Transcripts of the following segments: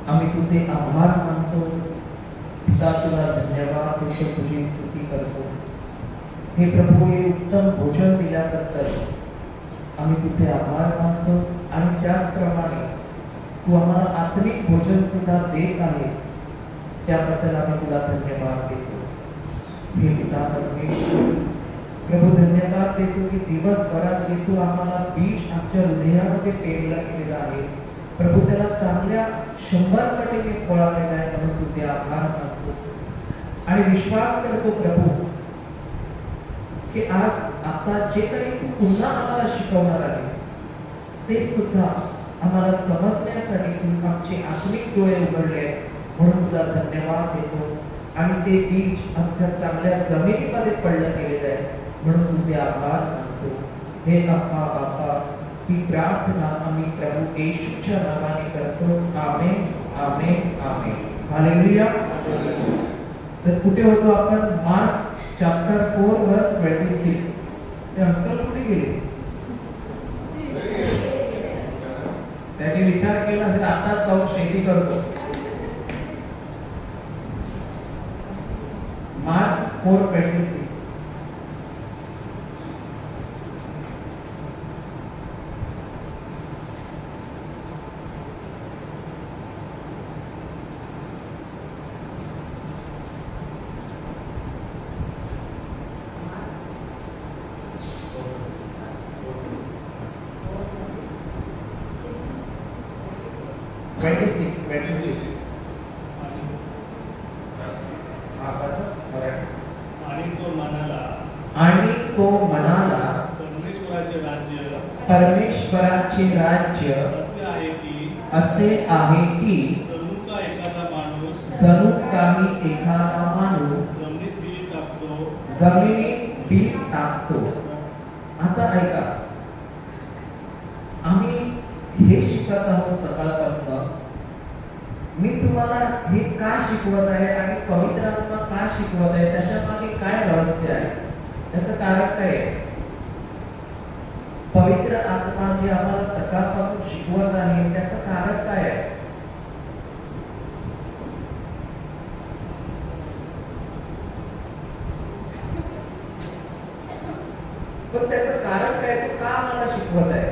आम्ही तुझे आभार मानतो, पिता तुला धन्यवाद देतो, तुझी स्तुती करतो। हे प्रभू, हे उत्तम भोजन दिल्याबद्दल आम्ही तुझे आभार मानतो आणि त्याचप्रमाणे तू आम्हाला आत्मिक भोजन सुद्धा देत आहे, त्याबद्दल आम्ही तुला धन्यवाद देतो। हे पिता परमेश्वर, प्रभू धन्यवाद देतो की दिवसभरात जे तू आम्हाला बीज आमच्या हृदयामध्ये पेरलं केलेलं आहे प्रभू, त्याला चांगल्या 100 पटीने फळ आलेलं आहे, म्हणून तुझे आभार मानतो आणि विश्वास करतो प्रभू की आज आता जे काही तू पुन्हा आम्हाला शिकवणार आहे ते सुद्धा आम्हाला समजण्यासाठी तू आमचे आत्मिक डोळे उघडले, म्हणून तुला धन्यवाद देतो आणि ते बीज आमच्या चांगल्या जमिनीमध्ये पडलं गेलेलं आहे, म्हणून तुझे आभार मानतो। हे अप्पा बापा, ही प्रार्थना आम्ही प्रभू येशूच्या नावाने करतो। आमेन, आमेन, आमेन, हालेलुया। तर कुठे होतो आपण? मार्क चॅप्टर 4 वर्स 26। ते अंकल कुठे गेले? त्यांनी विचार केला असेल आता जाऊन शेती करतो। मार्क 4:26। परमेश्वराचे राज्य असे आहे की जणू काही एखादा माणूस जमिनीत बी टाकतो। आता ऐका, आम्ही हे शिकत आहोत सकाळपासून। मी तुम्हाला हे का शिकवत आहे आणि पवित्र आत्मा का शिकवत आहे, त्याच्या मागे काय रहस्य आहे, त्याचं कारण काय आहे? पवित्र आत्मा जे आम्हाला सकाळपासून शिकवत आहे त्याचं कारण काय आहे? पण त्याचं कारण काय, तो का आम्हाला शिकवत आहे?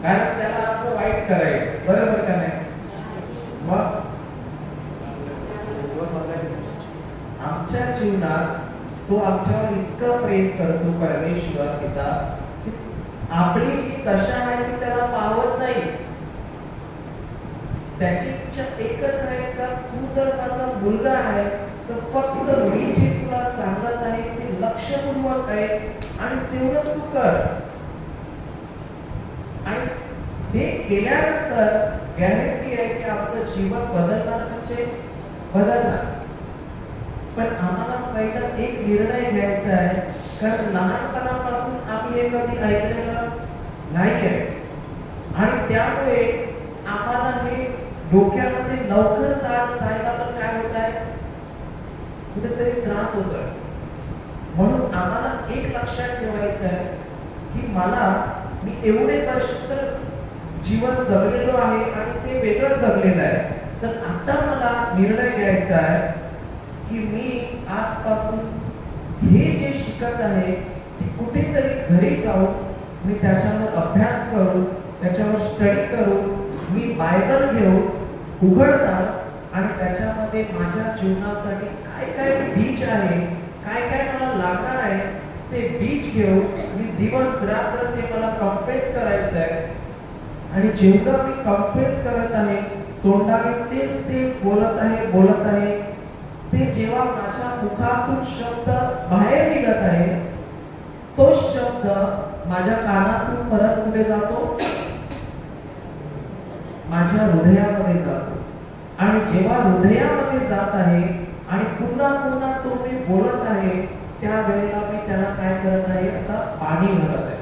कारण त्याला आमचं वाईट करायचं, बरोबर का नाही? मग आमच्या जीवनात तो आमच्यावर इतकं प्रेम करतो परमेश्वर पिता, आपली जी दशा आहे ती त्याला पावत नाही। त्याची इच्छा एकच आहे का तू जर माझा मुलगा आहे तर फक्त मी जे तुला सांगत आहे ते लक्षपूर्वक आहे आणि तेवढंच तू कर, आणि ते केल्यानंतर गॅरंटी आहे की आमचं जीवन बदलणार म्हणजे बदलणार। पण आम्हाला पहिला एक निर्णय घ्यायचा आहे, कारण लहानपणापासून आम्ही हे कधी ऐकलेलं नाही आहे आणि त्यामुळे आम्हाला हे डोक्यामध्ये लवकर जायला पण काय होत आहे, कुठेतरी त्रास होतोय। म्हणून आम्हाला एक लक्षात ठेवायचं आहे की मी एवढे वर्ष तर जीवन जगलेलो आहे आणि ते वेगळं जगलेलं आहे, तर आता मला निर्णय घ्यायचा आहे की मी आजपासून हे जे शिकत आहे ते कुठेतरी घरी जाऊन मी त्याच्यावर अभ्यास करू, त्याच्यावर स्टडी करू, मी बायबल घेऊ उघडणार आणि त्याच्यामध्ये माझ्या जीवनासाठी काय काय बीज आहे, काय काय मला लागणार आहे ते बीज घेऊ। मी दिवस रात्र ते मला कन्फेस करायचं आहे आणि जेवढं मी कन्फेस करत आहे तोंडाने तेच बोलत आहे ते जेव्हा माझ्या मुखातून शब्द बाहेर निघत आहे तो शब्द माझ्या कानातून परत कुठे जातो? माझ्या हृदयामध्ये जातो, आणि जेव्हा हृदयामध्ये जात आहे आणि पुन्हा तो मी बोलत आहे त्यावेळेला मी त्याला काय करत आहे, आता पाणी घालत आहे।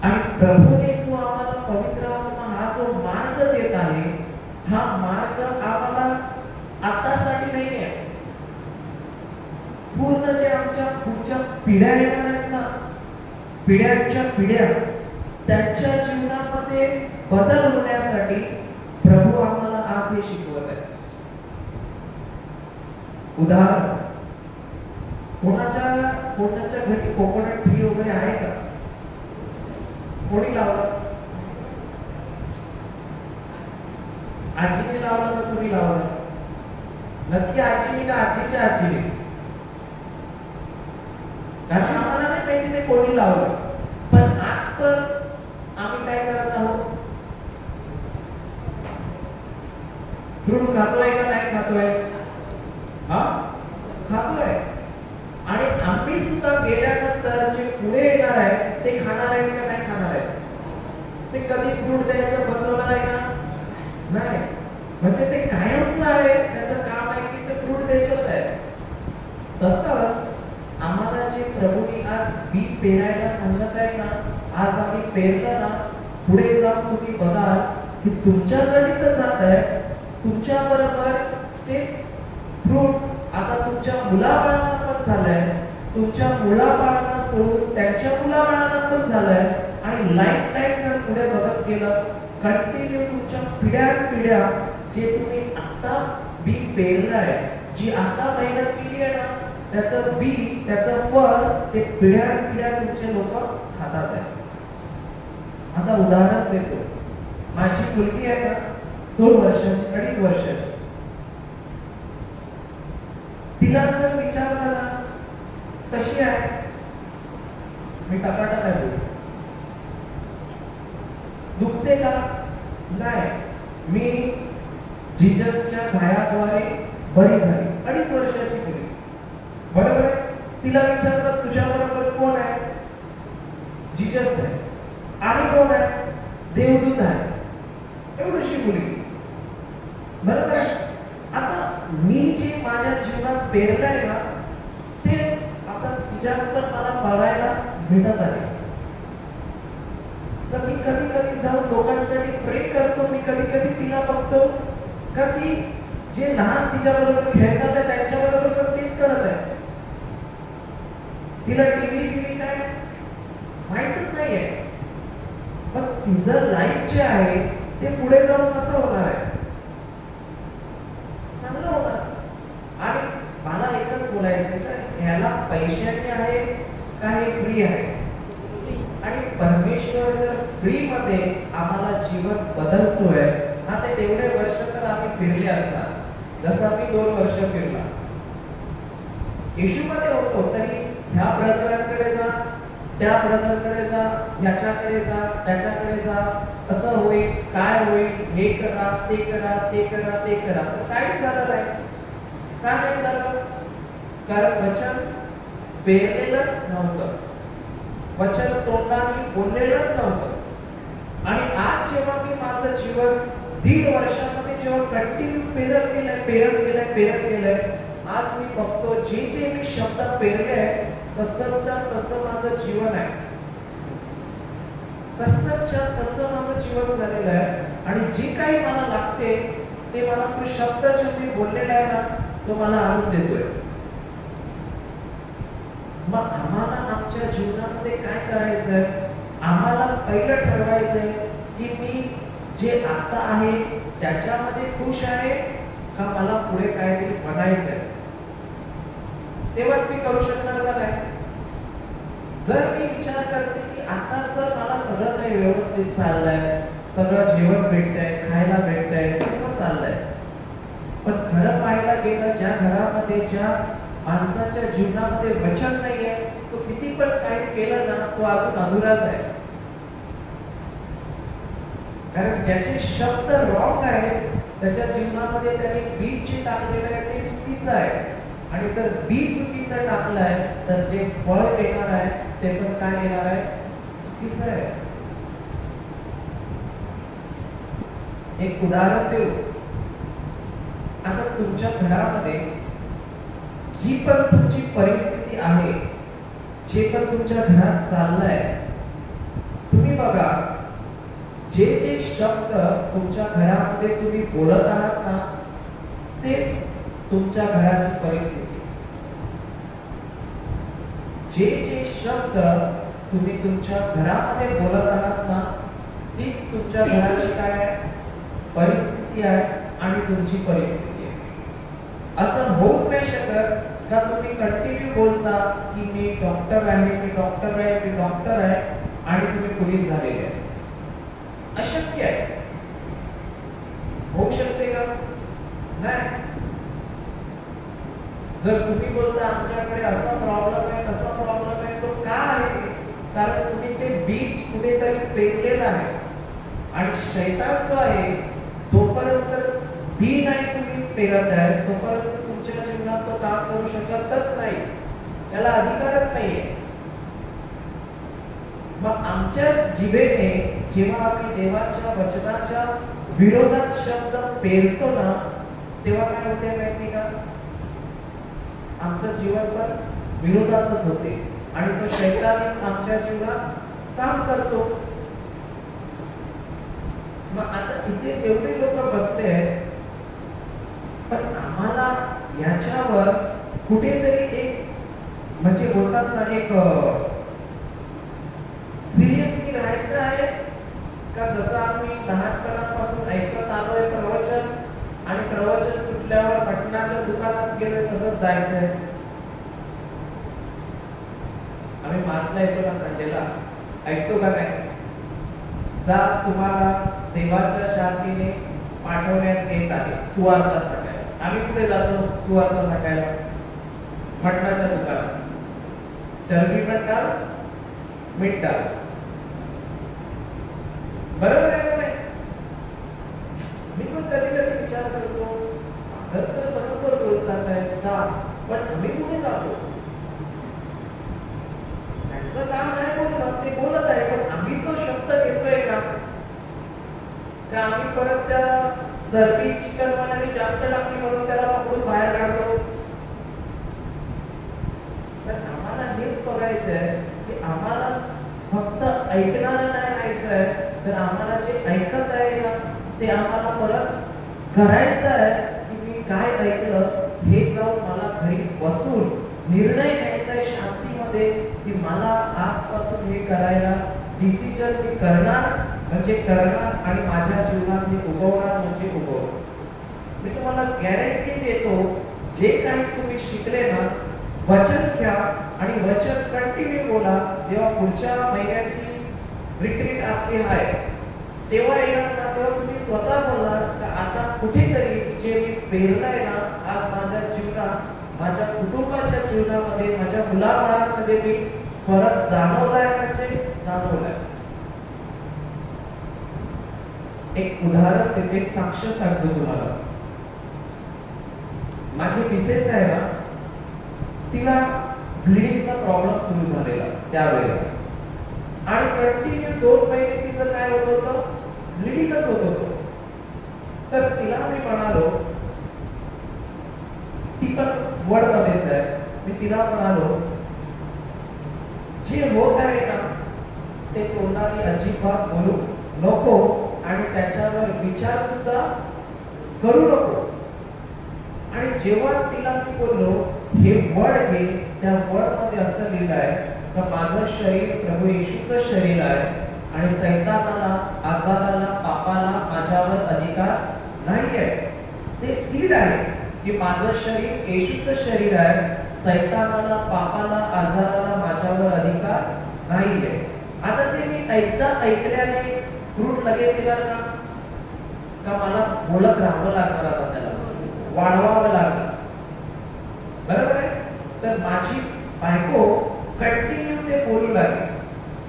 आणि प्रभूने जो आम्हाला पवित्र आत्मा हा जो मार्ग देत आहे, हा मार्ग आम्हाला आतासाठी नाही आहे, पूर्ण जे आमच्या पुढच्या पिढ्या येणार आहेत ना, पिढ्यांच्या पिढ्या त्यांच्या जीवनामध्ये बदल होण्यासाठी प्रभू आम्हाला आज हे शिकवत आहे. उदाहरण, कोणाच्या घरी कोकोनट ट्री वगैरे आहे का? कोणी लावलं? आजीने लावलं का तुम्ही लावलं? नक्की आजीने का आजीच्या आजीने? कारण आम्हाला नाही माहिती ते कोणी लावलं, पण आज पण आम्ही काय करत आहोत? फ्रूट खातोय का नाही खातोय? हा, खातोय. आणि आम्ही सुद्धा गेल्यानंतर जे पुढे येणार आहे ते खाणार आहे का नाही खाणार आहे? ते कधी फ्रूट द्यायचं बंद होणार आहे का? नाही. म्हणजे ते कायमचं आहे, त्याचं काम आहे की ते फ्रूट द्यायचंच आहे. तसंच आम्हाला जे प्रभूने आज बी पेरायला सांगत आहे ना, आज आम्ही पेरताना पुढे जाऊन तुम्ही बघाल की तुमच्यासाठी तर जात आहे, तुमच्या बरोबर तेच फ्रूट आता तुमच्या मुलाबाळांना पण झालंय, तुमच्या मुलाबाळांना सोडून त्यांच्या मुलाबाळांना पण झालंय. आणि लाईफ टाईम जर पुढे बघत गेलं, कंटिन्यू तुमच्या पिढ्या जे तुम्ही आता बी पेरलाय, जी आता मेहनत केली आहे ना, त्याचं बी, त्याचं फळ ते पिढ्या तुमचे लोक खातात आहे. आता उदाहरण देतो. माझी मुलगी आहे ना, 2 वर्षाची, 2.5 वर्षाची. तिला जर विचारलं ना कशी आहे, मी टकाटक आहे बोलतो. दुखते का? नाही. मी जीजसच्या घायाद्वारे बरी झाली. 2.5 वर्षाची मुलगी, बरोबर आहे. तिला विचारतात तुझ्या बरोबर कोण आहे? जीजस आहे. आणि कोण आहे? देवदूत आहे. एवढीशी मुलगी, बरोबर आहे. आता मी जे माझ्या जीवनात पेरलंय ना, तेच आता तिच्यानंतर मला बघायला भेटत आहे. तर मी कधी कधी जाऊन लोकांसाठी प्रे करतो. मी कधी कधी तिला बघतो का ती जे लहान तिच्याबरोबर खेळतात आहे त्यांच्याबरोबर पण तीच करत आहे. तिला टीव्ही काय माहितच नाहीये, पण तिचं लाईफ जे आहे ते पुढे जाऊन कसं होणार आहे? चांगलं होणार. आणि मला एकच बोलायचं का ह्याला पैशाने आहे का हे फ्री आहे? आणि परमेश्वर जर फ्री मध्ये आम्हाला जीवन बदलतोय ना, ते तेवढे वर्ष तर आम्ही फिरले असतात जसं आम्ही 2 वर्ष फिरला. येशूमध्ये होतो तरी ह्या ब्रदरांकडे जा, त्या ब्रदरकडे जा, ह्याच्याकडे जा, त्याच्याकडे जा, असं होईल, काय होईल, हे करा, ते करा, ते करा, ते करा. तर काहीच झालं नाही. का नाही झालं? कारण वचन पेरलेलंच नव्हतं, वचन तोंडाने बोललेलंच नव्हतं. आणि आज जेव्हा मी माझं जीवन 1.5 वर्षामध्ये जेव्हा कंटिन्यू पेरत गेलंय, आज मी बघतो जे मी शब्द पेरले तसं माझं जीवन आहे, तसं माझं जीवन झालेलं आहे. आणि जे काही मला लागते ते मला तो शब्द जे मी बोललेला आहे ना, तो मला आणून देतोय. मग आम्हाला आमच्या जीवनामध्ये काय करायचंय? आम्हाला पहिलं ठरवायचंय की मी जे आता आहे त्याच्यामध्ये खुश आहे का मला पुढे काहीतरी बनायचंय? तेव्हाच मी करू शकणार का नाही? जर मी विचार करते की आता सर मला सगळं काही व्यवस्थित चाललंय, सगळं जेवण भेटतंय, खायला भेटतंय, सगळं चाललंय, पण खरं पाहायला गेलं ज्या घरामध्ये ज्या माणसाच्या जीवनामध्ये वचन नाहीये, तो किती पण काही केलं ना तो अजून अधुराच आहे. कारण ज्याचे शब्द रॉंग आहे त्याच्या जीवनामध्ये त्याने बीज जे टाकलेलं आहे ते चुकीचं आहे. आणि जर बीज चुकीचं टाकलंय तर जे फळ येणार आहे ते पण काय येणार आहे? चुकीचं आहे. एक उदाहरण देऊ. आता तुमच्या घरामध्ये जी पण तुमची परिस्थिती आहे, जे पण तुमच्या घरात चाललंय, तुम्ही बघा जे शब्द तुमच्या घरामध्ये तुम्ही बोलत आहात ना, तेच तुमच्या घराची परिस्थिती. जे शब्द तुम्ही तुमच्या घरामध्ये बोलत आहात ना, तीच तुमच्या घराची काय परिस्थिती आहे आणि तुमची परिस्थिती आहे. असं होऊच नाही शकत का तुम्ही कंटिन्यू बोलता की मी डॉक्टर आहे, मी डॉक्टर आहे, मी डॉक्टर आहे आणि तुम्ही पोलीस झालेले आहे. अशक्य आहे. होऊ शकते का? नाही. जर तुम्ही बोलता आमच्याकडे असा प्रॉब्लेम आहे, तसा प्रॉब्लेम आहे, तो का आहे? कारण तुम्ही ते बीज कुठेतरी पेरलेलं आहे. आणि शैतान जो आहे, जोपर्यंत बी नाही तुम्ही पेरत आहे तोपर्यंत तुमच्या जीवनात तो काम करू शकतच नाही. त्याला अधिकारच नाहीये. मग आमच्या जिभेने जेव्हा आम्ही देवाच्या वचनाच्या विरोधात शब्द पेरतो ना, तेव्हा काय होते माहिती का? आमचं जीवन पण विरोधातच होते आणि तो शैतान आमच्या जीवनात काम करतो. मग आता इथेच एवढे लोक बसले आहेत, पण आम्हाला याच्यावर कुठेतरी एक म्हणजे बोलतात ना, एक सिरियसली राहायचं आहे का? जसं आम्ही लहानपणापासून ऐकत आलोय प्रवचन आणि प्रवचन सुटल्यावर मटणाच्या दुकानात गेलोय तसंच जायचंय. आम्ही मासला येतो ना संडेला, ऐकतो का नाही? जा, तुम्हाला देवाच्या शांतीने पाठवण्यात येत आहे सुवार्ता साठायला. आम्ही कुठे जातो सुवार्ता साठायला? मटणाच्या दुकानात. चरबी मटणार, मीठ टाक. बरोबर आहे का नाही? मी पण कधी कधी विचार करतो, तर बरोबर बोलतात आहे, जा, पण आम्ही कुठे जातो? त्यांचं काम नाही बोलणं, ते बोलत आहे, पण आम्ही तो शब्द घेतोय का? का आम्ही परत त्या चरबी चिकन वाल्याने जास्त टाकली म्हणून त्याला पकडून बाहेर काढतो? तर आम्हाला हेच बघायचं आहे की आम्हाला फक्त ऐकणारं नाही राहायचं आहे, तर आम्हाला जे ऐकत आहे ना, ते आम्हाला परत करायचं आहे की मी काय ऐकलं हे जाऊन मला घरी बसून निर्णय घ्यायचा आहे शांतीमध्ये की मला आजपासून हे करायला डिसिजन मी करणार म्हणजे करणार आणि माझ्या जीवनात मी उगवणार म्हणजे उगवणार. मी तुम्हाला गॅरंटी देतो, जे काही तुम्ही शिकले ना, वचन घ्या आणि वचन कंटिन्यू बोला. जेव्हा पुढच्या महिन्याची रिट्रीट आपली आहे तेव्हा येणार ना, तेव्हा तुम्ही स्वतः बोलणार का आता कुठेतरी जे मी पेरलंय ना, आज माझ्या जीवनात, माझ्या कुटुंबाच्या जीवनामध्ये, माझ्या मुलाबाळांमध्ये मी फरक जाणवलाय म्हणजे जाणवलाय. एक उदाहरण देते, एक साक्ष सांगतो तुम्हाला. माझी मिसेस आहे ना, तिला ब्लिडिंगचा प्रॉब्लेम सुरू झालेला त्यावेळेला आणि कंटिन्यू 2 महिने तिचं काय होत होतं, ब्लिडिंगच होत होतं. तर तिला मी म्हणालो, ती पण वडमध्येच आहे, मी तिला म्हणालो जे होत आहे ना ते तोंडाने अजिबात बोलू नको आणि त्याच्यावर विचार सुद्धा करू नको. आणि जेव्हा तिला मी बोललो हे वड घे, त्या वड मध्ये असं लिहिलं आहे का माझं शरीर प्रभू येशूचं शरीर आहे आणि सैतानाला, आजाराला, पापाला माझ्यावर अधिकार नाही आहे. ते सीड आहे की माझं शरीर येशूचं शरीर आहे, सैतानाला, पापाला, आजाराला माझ्यावर अधिकार नाही आहे. आता ते मी एकदा ऐकल्याने फ्रूट लगेच येणार का मला बोलत राहावं लागणार, आता त्याला वाढवावं लागलं. बरोबर आहे? तर माझी बायको कंटिन्यू ते बोलू लागली,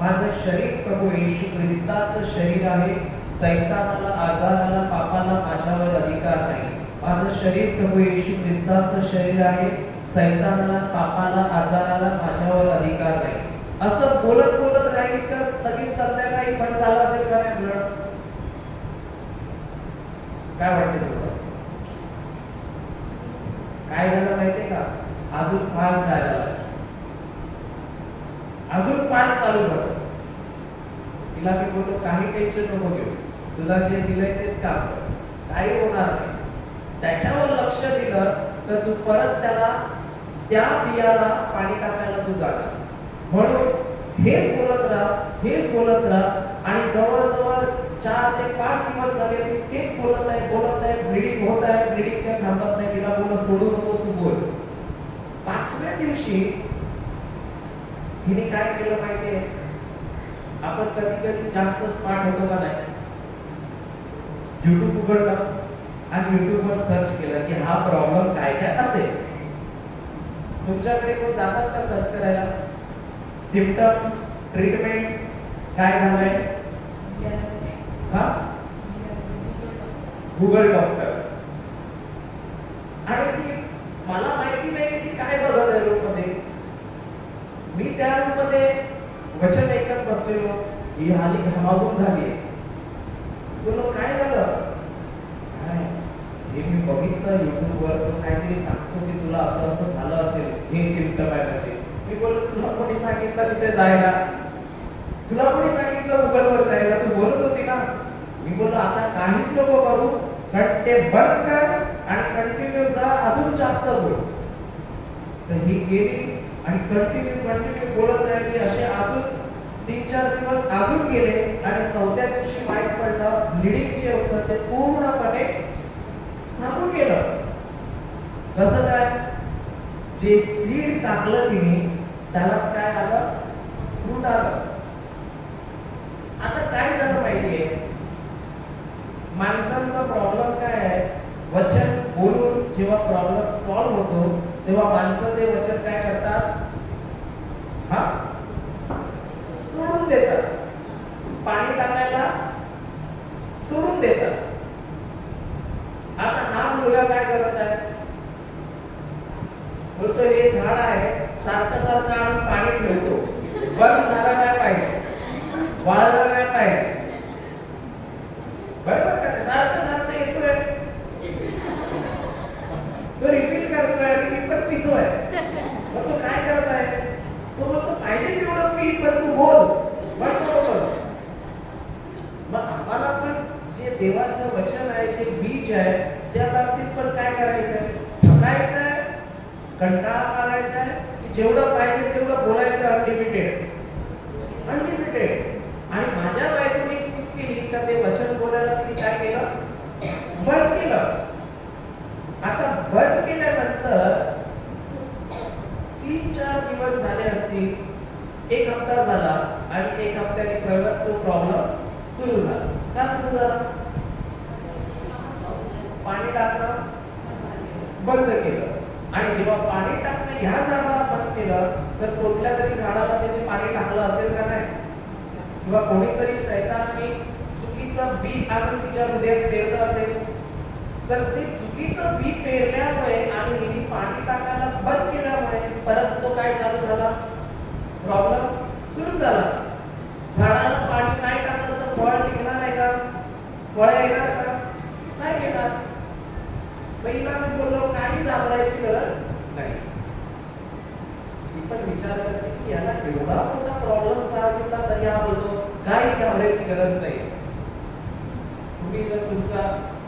माझं शरीर प्रभू येशू ख्रिस्ताचं शरीर आहे, सैतानाला, आजाराला, पापाला माझ्यावर अधिकार नाही. माझं शरीर प्रभू येशू ख्रिस्ताचं शरीर आहे, सैतानाला, पापाला, आजाराला माझ्यावर अधिकार नाही. असं बोलत बोलत राहील तर लगेच संध्याकाळी पण झालं असेल का नाही? काय वाटते तुला? काय झालं माहितीये का? अजून फास्ट झालं, अजून फास्ट चालू झालं. तिला मी बोललो काही टेन्शन नको घेऊ, तुला जे दिलंय तेच काम कर, काही होणार नाही. त्याच्यावर लक्ष दिलं तर तू परत त्याला, त्या बियाला पाणी टाकायला तू जाणार. म्हणून हेच बोलत राहा आणि जवळजवळ 4 ते 5 दिवस झाले ती तेच बोलत आहे, ब्लीडिंग होत आहे, ब्लीडिंग काय थांबत नाही, तिला बोलणं सोडू नको, तू बोल. 5व्या दिवशी हिने काय केलं माहितीये, आपण कधी जास्त स्मार्ट होतो का नाही, YouTube उघडलं आणि YouTube वर सर्च केलं की हा प्रॉब्लेम काय असेल. तुमच्याकडे कोण जातात का सर्च करायला, सिम्पटम, ट्रीटमेंट काय झालंय, हा गुगल डॉक्टर. आणि ती मला माहिती नाही की काय बघत आहे रूम मध्ये. मी त्या रूम मध्ये वचन ऐकत बसलेलो, ही आली घामावून झाली. बोललो काय झालं, काय हे मी बघितलं YouTube वर, तो काहीतरी सांगतो की तुला असं असं झालं असेल, हे सिम्पटम आहे म्हणजे. मी बोललो तुला कोणी सांगितलं तिथे जायला, तुला कोणी सांगितलं गुगलवर जायला, तू बोलत होती ना. मी बोललो आता काहीच नको करू, कारण ते बंद कर आणि कंटिन्यू जा, अजून जास्त बोल. तर ही गेली आणि कंटिन्यू बोलत राहिली. असे अजून 3-4 दिवस अजून गेले आणि 4थ्या दिवशी माहित पडलं ब्लीडिंग जे होतं ते पूर्णपणे थांबून गेलं. कसं काय, जे सीड टाकलं तिने त्यालाच काय आलं, फ्रूट आलं. आता काय झालं माहितीये, माणसांचा प्रॉब्लेम काय आहे, वचन बोलून जेव्हा प्रॉब्लेम सॉल्व्ह होतो तेव्हा माणसं ते वचन काय करतात, हा सोडून देतात, पाणी टाकायला सोडून देतात. आता हा मुलगा काय करत आहे, बोलतो हे झाड आहे, सारखं आणून पाणी ठेवतो, बंद झालं काय पाहिजे, वाळलं काय पाहिजे, बरोबर का, सारखं येतोय, तो रिफिल करतोय, रिफिल पितोय. मग तो काय करत आहे, तो बोलतो पाहिजे तेवढं पी, पण तू बोल, बरोबर. मग आम्हाला पण जे देवाचं वचन आहे, जे बीज आहे, त्या बाबतीत पण काय करायचंय, थकायचंय, कंटाळा करायचा आहे की जेवढं पाहिजे तेवढं बोलायचं, अनलिमिटेड. आणि माझ्या बायकोने एक चूक केली का, ते वचन बोलायला तिने काय केलं, बंद केलं. आता बंद केल्यानंतर 3-4 दिवस झाले असतील, 1 हप्ता झाला आणि 1 हप्त्याने परत तो प्रॉब्लेम सुरू झाला. का सुरू झाला, पाणी टाकणं बंद केलं. आणि जेव्हा पाणी टाकणं ह्या झाडाला बंद केलं तर कुठल्या तरी झाडाला त्याने पाणी टाकलं असेल का नाही, किंवा कोणीतरी शैतानाने चुकीचं बी आणून तिच्या हृदयात पेरलं असेल. तर ते चुकीचं बी पेरल्यामुळे आणि हिने पाणी टाकायला बंद केल्यामुळे परत तो काय चालू झाला, प्रॉब्लेम सुरू झाला. झाडाला पाणी नाही टाकलं तर फळ टिकणार आहे का, फळ येणार का, नाही येणार. पहिला मी बोललो काही घाबरायची गरज नाही. ती पण विचार करते की याला एवढा मोठा प्रॉब्लेम सांगितला तरी हा बोलतो काही घाबरायची गरज नाही. तुम्ही जर तुमचा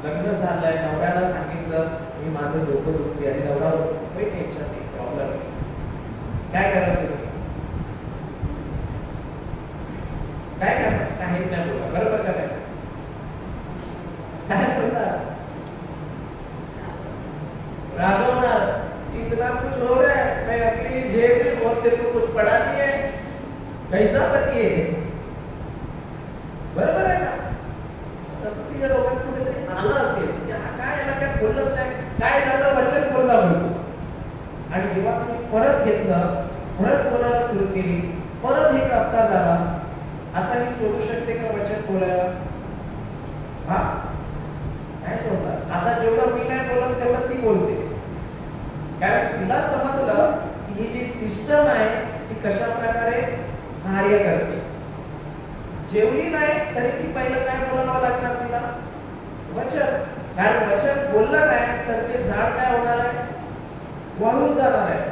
लग्न झालंय, नवऱ्याला सांगितलं मी माझं डोकं दुखते आणि नवरा काही टेन्शन नाही, प्रॉब्लेम काय करा तुम्ही, काय करा, काहीच नाही बोला, बरोबर का, काय बोलतात, राजवणार, इतना कुछ हो रहा है, मैं अपनी जेब में बहुत तेरे को कुछ पड़ा नहीं है, कैसा पति है, बरोबर आहे ना. तसं तिच्या डोक्यात कुठेतरी आलं असेल की हा काय, याला काय बोलत नाही, काय झालं, वचन बोलला म्हणतो. आणि जेव्हा तुम्ही परत घेतलं, परत बोलायला सुरू केली, परत एक हप्ता झाला, आता मी सोडू शकते का वचन बोलायला, हा नाही सोडणार. आता जेवढं मी नाही बोलत तेवढं ती बोलते, कारण तिला समजलं की ही जी सिस्टम आहे ती कशा प्रकारे कार्य करते. जेवली नाही तरी ती पहिलं काय बोलावं लागणार तिला, वचन. कारण वचन बोललं नाही तर ते झाड काय होणार आहे, वाळून जाणार आहे.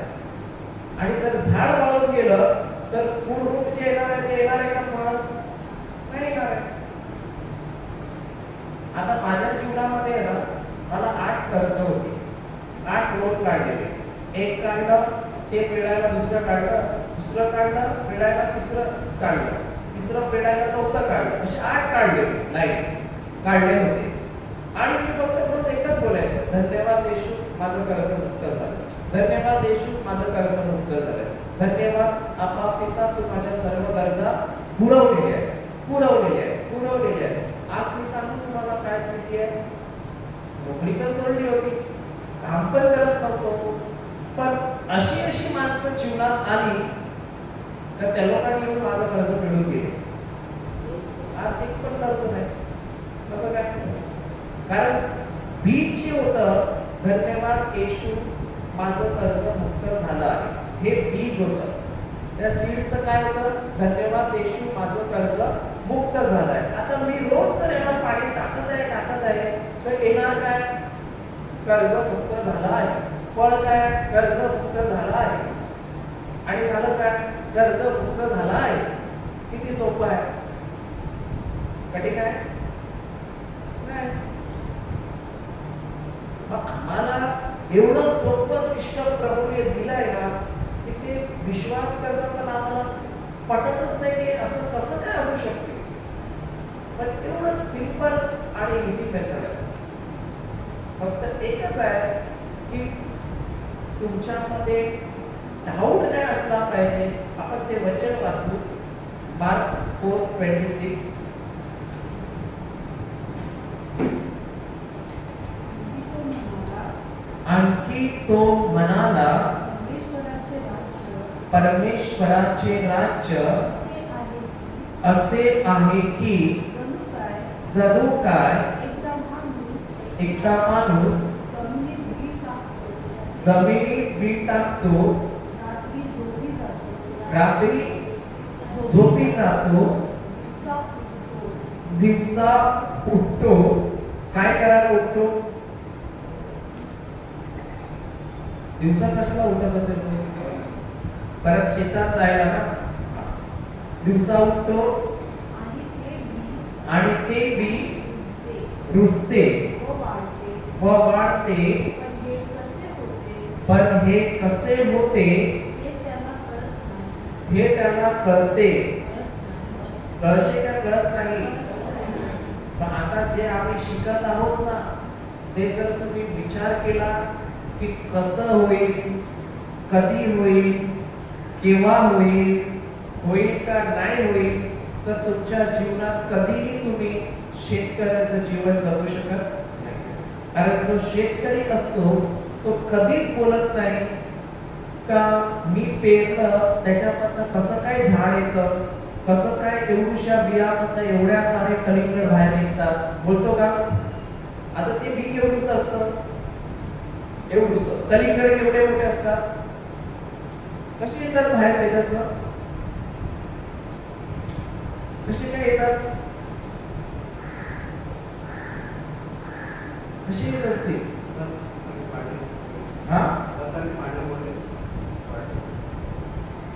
आणि जर झाड वाळून गेलं तर फूड जे येणार आहे ते येणार आहे का, फळ नाही येणार आहे. आता माझ्या जीवनामध्ये ना मला 8 कर्ज होती, 8 लोन काढलेले. एक काढलं ते फेडायला दुसरं काढलं, दुसरं काढलं, फेडायला तिसरं काढलं, तिसरं फेडायला चौथं काढलं, असे 8 काढले लाईन काढले होते. आणि मी फक्त रोज एकच बोलायचं, धन्यवाद येशू, माझं कर्ज मुक्त झालं. धन्यवाद येशू, माझं कर्ज मुक्त झालं. धन्यवाद आपा पिता, तू माझ्या सर्व गरजा पुरवलेल्या आहेत, पुरवलेल्या आहेत, पुरवलेल्या आहेत. आज मी सांगू तुम्हाला काय स्थिती आहे. नोकरी तर सोडली होती, काम पण करत नव्हतो, पण अशी अशी माणसं जीवनात आली तर त्या लोकांनी येऊन माझं कर्ज फेडून गेले. आज एक पण कर्ज नाही. कसं काय? कारण बीज जे होतं, धन्यवाद येशू, माझं कर्ज मुक्त झालं आहे, हे बीज होतं. त्या सीडचं काय होतं? धन्यवाद येशू, माझं कर्ज मुक्त झालं आहे. आता मी रोज जर याला पाणी टाकत आहे तर येणार काय? कर्ज मुक्त झालं आहे. फळ काय? कर्ज मुक्त झालं आहे. आणि झालं काय? कर्ज मुक्त झालं आहे. किती सोपं आहे? कठीण आहे? नाही. आम्हाला एवढं सोपं सिस्टम प्रभूने दिलंय ना की ते विश्वास करणं पण आम्हाला पटतच नाही की असं कसं काय असू शकते. पण एवढं सिंपल आणि इझी मेथड आहे. फक्त एकच आहे की तुमच्यामध्ये डाऊट नाही असला पाहिजे. आपण ते वचन वाचू, मार्क 4:26. आणखी तो म्हणाला, परमेश्वराचे राज्य असे आहे की जणू काय एकदा माणूस जमिनीत बी टाकतो, रात्री झोपी जातो, दिवसा उठतो. काय करायला उठतो? दिवसा कशाला उठत असेल? परत शेतात जायला ना. दिवसा उठतो आणि ते बी रुजते व वाढते, पण हे कसे होते हे त्यांना कळते. कळते का कळत नाही? पण आता जे आम्ही शिकत आहोत ना, ते जर तुम्ही विचार केला की कसं होईल, कधी होईल, केव्हा होईल, होईल का नाही होईल, तर तुमच्या जीवनात कधीही तुम्ही शेतकऱ्याचं जीवन जगू शकत नाही. कारण जो शेतकरी असतो तो कधीच बोलत नाही का मी पेरलं त्याच्यामधनं कसं काय झाड येतं, कसं काय एवढ्या बियामधनं एवढ्या सारे कलिंगड बाहेर निघतात. बोलतो का? आता ते बी एवढंच असतं, एवढंच कलिंगड एवढे मोठे असतात. कसे येतात बाहेर त्याच्यातनं? कसे काय येतात? कसे येत असतील?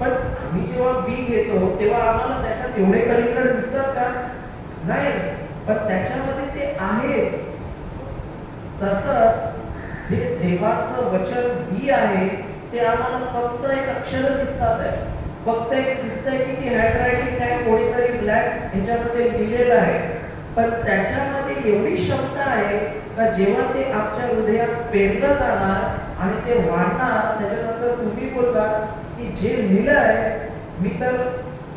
पण आम्ही जेव्हा बी घेतो तेव्हा आम्हाला त्याच्यात एवढे कलिंगड दिसतात का? नाही. पण त्याच्यामध्ये ते आहेत. तसंच जे देवाचं वचन बी आहे ते आम्हाला फक्त एक अक्षर दिसतात आहे. फक्त एक दिसतंय की ती हँडरायटिंग आहे, कोणीतरी ब्लॅक ह्याच्यामध्ये लिहिलेलं आहे. पण त्याच्यामध्ये एवढी क्षमता आहे का जेव्हा ते आमच्या हृदयात पेरलं जाणार आणि ते वाढणार, त्याच्यानंतर तुम्ही बोलता की जे लिहिलं आहे, मी तर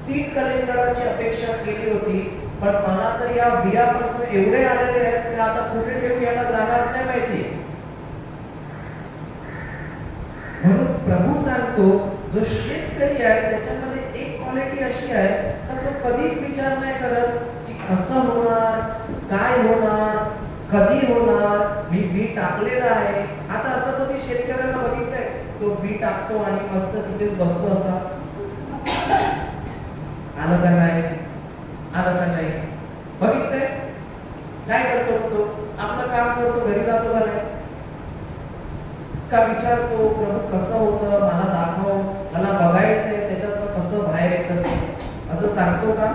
3 कलिंगडाची अपेक्षा केली होती, पण मला तर या बियापासून एवढे आलेले आहेत की आता कुठे ठेवू याला जागाच नाही माहिती. म्हणून प्रभू सांगतो जो शेतकरी आहे त्याच्यामध्ये एक क्वालिटी अशी आहे तर तो कधीच विचार नाही करत की कसं होणार, काय होणार, कधी होणार. मी बी टाकलेलं आहे. आता असं कधी शेतकऱ्याला बघितलंय? तो बी टाकतो आणि मस्त तिथेच बसतो असा. आलं का नाही? आलं का नाही? बघितलंय? काय करतो तो? आपलं काम करतो, घरी जातो का नाही? का विचारतो प्रभू कसं होतं, मला दाखव, मला बघायचंय त्याच्यातनं कसं बाहेर येतं, असं सांगतो का?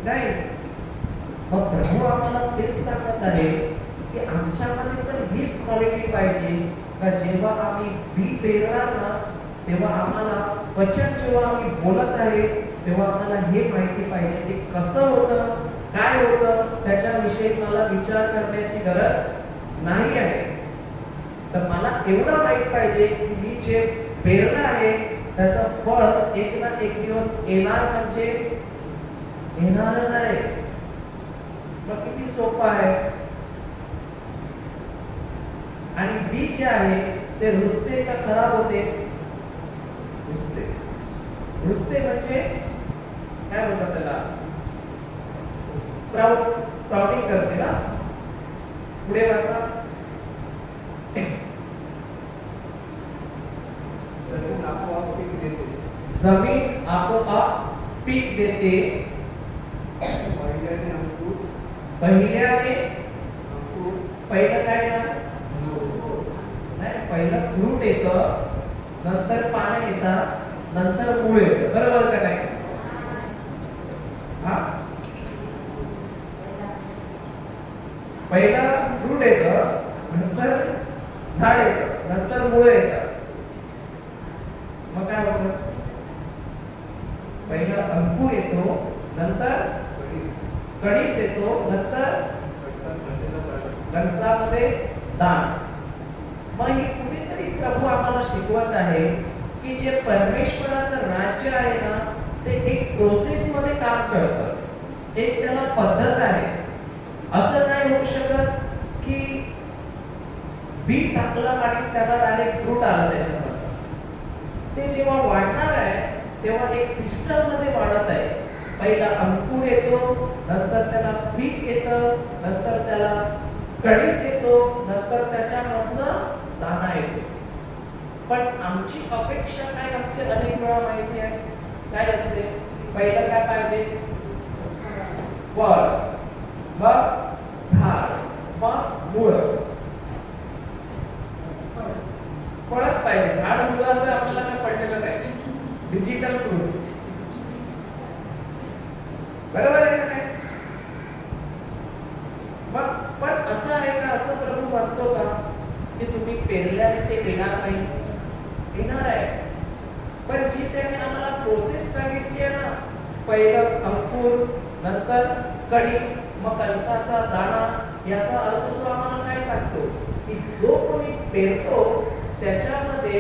नाही. मग प्रभू आम्हाला तेच सांगत आहे की आमच्यामध्ये पण हीच क्वालिटी पाहिजे का जेव्हा आम्ही बी पेरणार ना तेव्हा आम्हाला वचन जेव्हा आम्ही बोलत आहे तेव्हा आम्हाला हे माहिती पाहिजे की कसं होतं, काय होतं, त्याच्याविषयी मला विचार करण्याची गरज नाही आहे. तर मला एवढं माहित पाहिजे की मी जे पेरलं आहे त्याचं फळ एक ना एक दिवस येणार, म्हणजे येणारच आहे. मग किती सोपं आहे. आणि बी जे आहे ते रुजते का खराब होते? रुजते. रुजते म्हणजे काय म्हणतात त्याला? स्प्राउटिंग करते ना. पुढे वाचा. जमीन आपोआप पीक देते. जमीन आपोआप पीक देते. पहिल्याने अंकुर. पहिल्याने अंकुर. पहिलं काय ना? नाही, पहिलं फ्रूट येतं, नंतर पानं येतात, नंतर मूळ येतं. बरोबर का नाही? हा, पहिला फ्रूट येतं, नंतर झाड येतं, नंतर मूळ येतं. मग काय होतं? पहिला अंकुर येतो, नंतर कणीस येतो, नंतर कणसामध्ये दाण. मग हे कुठेतरी प्रभू आम्हाला शिकवत आहे की जे परमेश्वराचं राज्य आहे ना ते एक प्रोसेस मध्ये काम करतं. एक त्याला पद्धत आहे. असं नाही होऊ शकत की बी टाकलं आणि त्याला डायरेक्ट फ्रूट आलं त्याच्यामध्ये. ते जेव्हा वाढणार आहे तेव्हा एक सिस्टम मध्ये वाढत आहे. पहिला अंकुर येतो, नंतर त्याला पीक येतं, नंतर त्याला कणीस येतो, नंतर त्याच्यामधनं दाणा येतो. पण आमची अपेक्षा काय असते? अनेक वेळा माहिती आहे काय असते? पहिलं काय पाहिजे? फळ, मग झाड, मग मूळ. फळच पाहिजे. झाड मुळाचं आपल्याला काय पडलेलं नाही. Digital fruit. बरोबर आहे का नाही? मग पण असं आहे का? असं प्रभू म्हणतो का की तुम्ही पेरल्याने ते येणार नाही? येणार आहे. पण जी त्याने आम्हाला प्रोसेस सांगितली आहे ना, पहिलं अंकुर, नंतर कणीस, मग कणसाचा दाणा, याचा अर्थ तो आम्हाला काय सांगतो की जो कोणी पेरतो त्याच्यामध्ये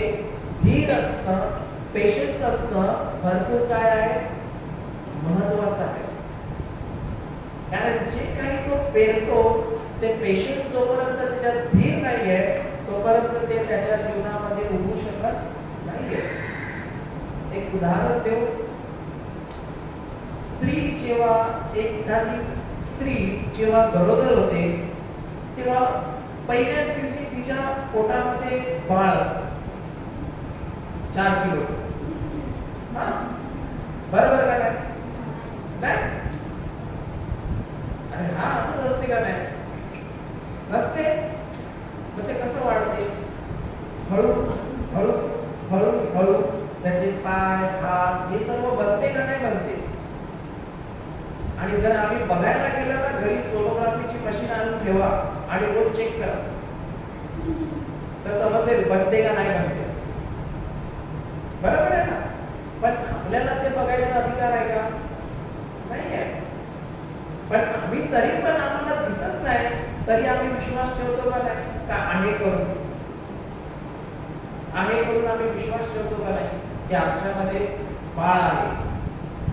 धीर असतं, पेशन्स असतं, भरपूर काय आहे? महत्वाचं आहे. कारण जे काही तो पेरतो ते पेशन्स जोपर्यंत त्याच्यात धीर नाहीये तोपर्यंत ते त्याच्या जीवनामध्ये उगू शकत नाहीये. एक उदाहरण देऊ. एखादी स्त्री जेव्हा गरोदर होते तेव्हा पहिल्याच दिवशी तिच्या पोटामध्ये बाळ असतं 4 किलोचं. बरोबर का नाही? अरे हा असंच असते का नाही? नसते. मग ते कसं वाढते? हळू हळू हळू हळू त्याचे पाय, हात हे सर्व बनते का नाही बनते? आणि जर आम्ही बघायला गेलो ना, घरी सोनोग्राफीची मशीन आणून ठेवा आणि रोज चेक करा, तर समजेल बनते का नाही बनते. बरोबर आहे ना? पण आपल्याला ते बघायचा अधिकार आहे का? नाही आहे. पण आम्ही तरी पण आम्हाला दिसत नाही तरी आम्ही विश्वास ठेवतो का नाही? का आहे करून आम्ही विश्वास ठेवतो का नाही की आमच्यामध्ये बाळ आहे?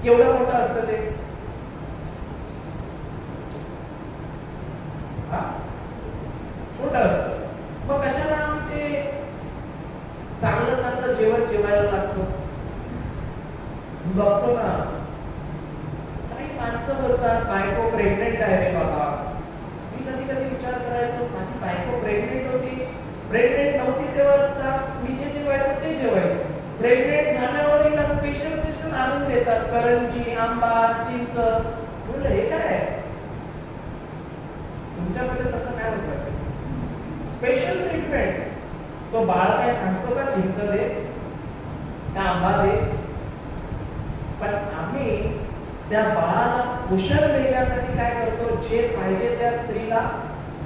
केवढं मोठं असतं ते? छोटं असतं. मग कशाला आम्ही ते चांगलं चांगलं जेवण जेवायला लागतो? बघतो ना, काही माणसं बोलतात बायको प्रेग्नेंट आहे रे बाबा. मी कधी कधी विचार करायचो माझी बायको प्रेग्नेंट होती, प्रेग्नेंट नव्हती तेव्हा मी जे जेवायचं ते जेवायचं. प्रेग्नेंट झाल्यावर हिला स्पेशल आणून देतात, करंजी, आंबा, चिंच. बोललं हे काय? तुमच्यामध्ये तसं काय होतं? Special treatment. तो बाळ काय सांगतो का चिंच दे का आंबा दे? पण आम्ही त्या बाळाला कुशल मिळण्यासाठी काय करतो? जे पाहिजे त्या स्त्रीला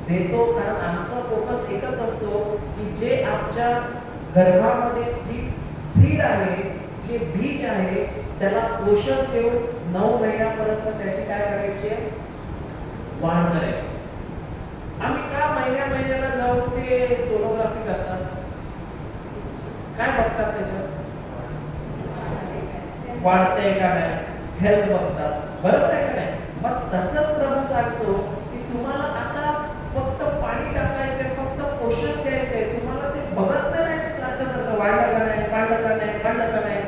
देतो. कारण आमचा फोकस एकच असतो की जे आमच्या गर्भामध्ये जी सीड आहे, जे बीज आहे, त्याला पोषण देऊन 9 महिन्यापर्यंत त्याची काय करायची आहे, वाढ करायची. आम्ही का महिन्याला जाऊन ते सोनोग्राफी करतात, काय बघतात त्याच्यात, वाढतंय का नाही, हेल्थ बघतात, बरोबर आहे का नाही. मग तसंच प्रभू सांगतो की तुम्हाला आता फक्त पाणी टाकायचंय, फक्त पोषण द्यायचंय, तुम्हाला ते बघत नाही सारखं सारखं वाढलं का नाही, वाढलं का नाही, वाढलं का नाही.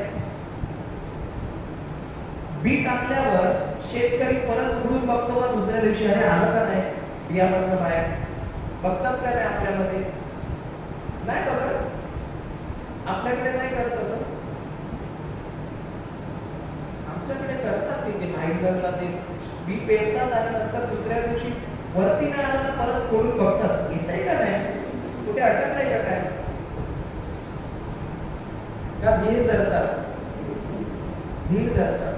बी टाकल्यावर शेतकरी परत उडून बघतो का दुसऱ्या दिवशी अरे आलं का नाही बियामधनं बाहेर, बघतात का नाही आपल्यामध्ये, नाही बघत. आपल्याकडे नाही करत असं, आमच्याकडे करतात. तिथे भाईंदरला ते बी पेरतात आणि नंतर दुसऱ्या दिवशी वरती नाही आला तर परत खोडून बघतात येतंय का नाही, कुठे अटकलंय का काय, का धीर धरतात, धीर धरतात.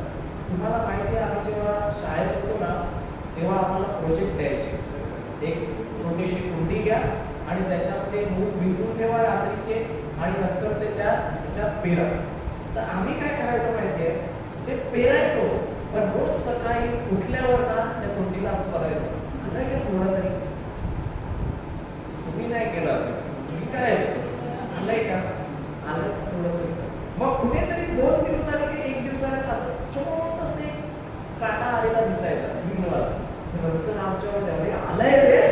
तुम्हाला माहिती आहे आम्ही जेव्हा शाळेत होतो ना तेव्हा आम्हाला प्रोजेक्ट द्यायचे, एक छोटीशी कुंडी घ्या आणि त्याच्यामध्ये मूग भिजवून ठेवा रात्रीचे आणि नंतर ते त्याच्यात पेरा. तर आम्ही काय करायचो माहितीये, ते पेरायचो पण रोज सकाळी उठल्यावर ना त्या कुंडीला असं बघायचो, आलंय का थोडं तरी. तुम्ही नाही केलं असं, तुम्ही करायचं तसं, आलंय का, आलं थोडं तरी. मग कुठेतरी 2 दिवसांनी की 1 दिवसाने असं छोटंसे काटा आलेला दिसायचा हिरवा, नंतर आमच्यावर अरे आलंय रे.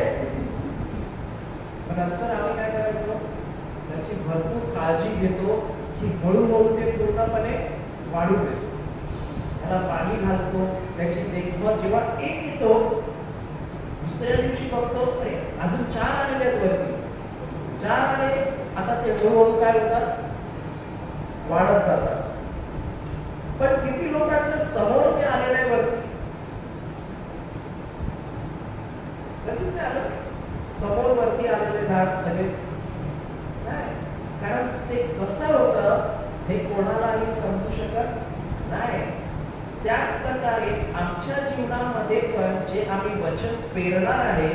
नंतर आम्ही काय करायचो, त्याची भरपूर काळजी घेतो की हळूहळू ते पूर्णपणे वाढू देतो, त्याला पाणी घालतो, त्याची देखभाल. जेव्हा एक येतो दुसऱ्या दिवशी बघतो अरे अजून 4 आलेले आहेत वरती, 4 आले, आता ते हळूहळू काय होतात, वाढत जातात. पण किती लोकांच्या समोर ते आलेले आहे वरती, कधीच नाही आलं समोर वरती आलेले झाड लगेच नाही, कारण ते कसं होतं हे कोणालाही समजू शकत नाही. त्याच प्रकारे आमच्या जीवनामध्ये पण जे आम्ही वचन पेरणार आहे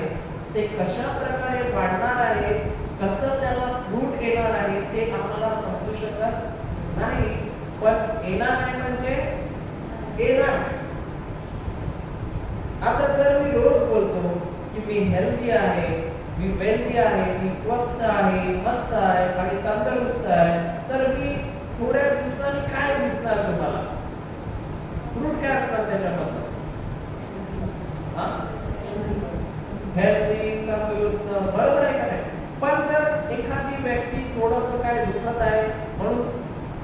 ते कशा प्रकारे वाढणार आहे, कसं त्याला फ्रूट येणार आहे ते आम्हाला समजू शकत नाही. पण येणार नाही म्हणजे येणार. आता जर मी रोज बोलतो की मी हेल्दी आहे, मी वेल्दी आहे, मी स्वस्थ आहे, मस्त आहे आणि तंदुरुस्त आहे, तर मी थोड्या दिवसांनी काय दिसणार तुम्हाला, फ्रूट काय असतात त्याच्यामध्ये, हेल्दी तंदुरुस्त, बरोबर आहे का नाही. पण जर एखादी व्यक्ती थोडंसं काय दुखत आहे म्हणून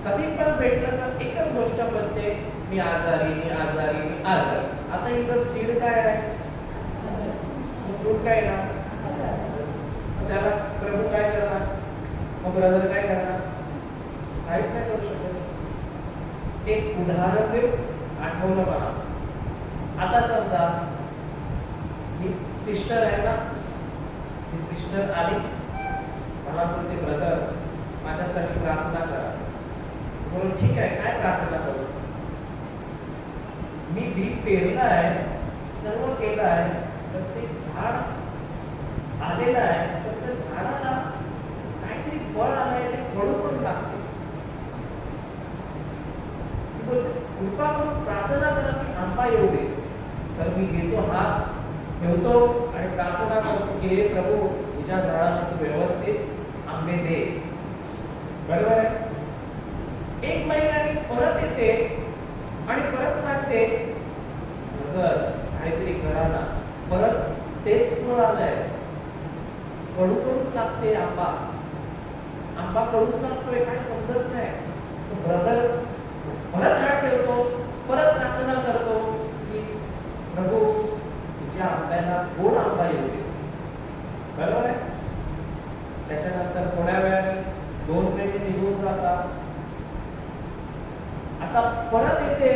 कधी पण भेटलं तर एकच गोष्ट बोलते, मी आजारी, मी आजारी, मी आजारी. आता हिचं सीड काय आहे, फ्रूट काय ना, त्याला प्रभू काय करणार, मग ब्रदर काय करणार, काहीच नाही करू शकत. एक उदाहरण देऊ, आठवलं मला. आता समजा ही सिस्टर आहे ना, ही सिस्टर आली, मला बोलते ब्रदर माझ्यासाठी प्रार्थना करा. बोल ठीक आहे, काय प्रार्थना करू. मी बी पेरलं आहे, सर्व केलं आहे, तर ते झाड आलेलं आहे, तर त्या झाडाला काहीतरी फळ आलंय, ते पडून लागते. कृपा करून प्रार्थना करा की आंबा येऊ दे. तर मी घेतो हात ठेवतो आणि प्रार्थना करतो की हे प्रभू हिच्या झाडाला तू व्यवस्थित आंबे दे. बरोबर आहे. 1 महिन्याने परत येते आणि परत सांगते काहीतरी करा ना, परत तेच फळ आलंय, कडूच लागते आंबा, आंबा कडूच लागतोय, काय समजत नाही. ब्रदर परत हात ठेवतो, परत प्रार्थना करतो की प्रभू तिच्या आंब्याला गोड आंबा येऊ दे. बरोबर आहे. त्याच्यानंतर थोड्या वेळाने 2 महिने निघून जातात. आता परत येते,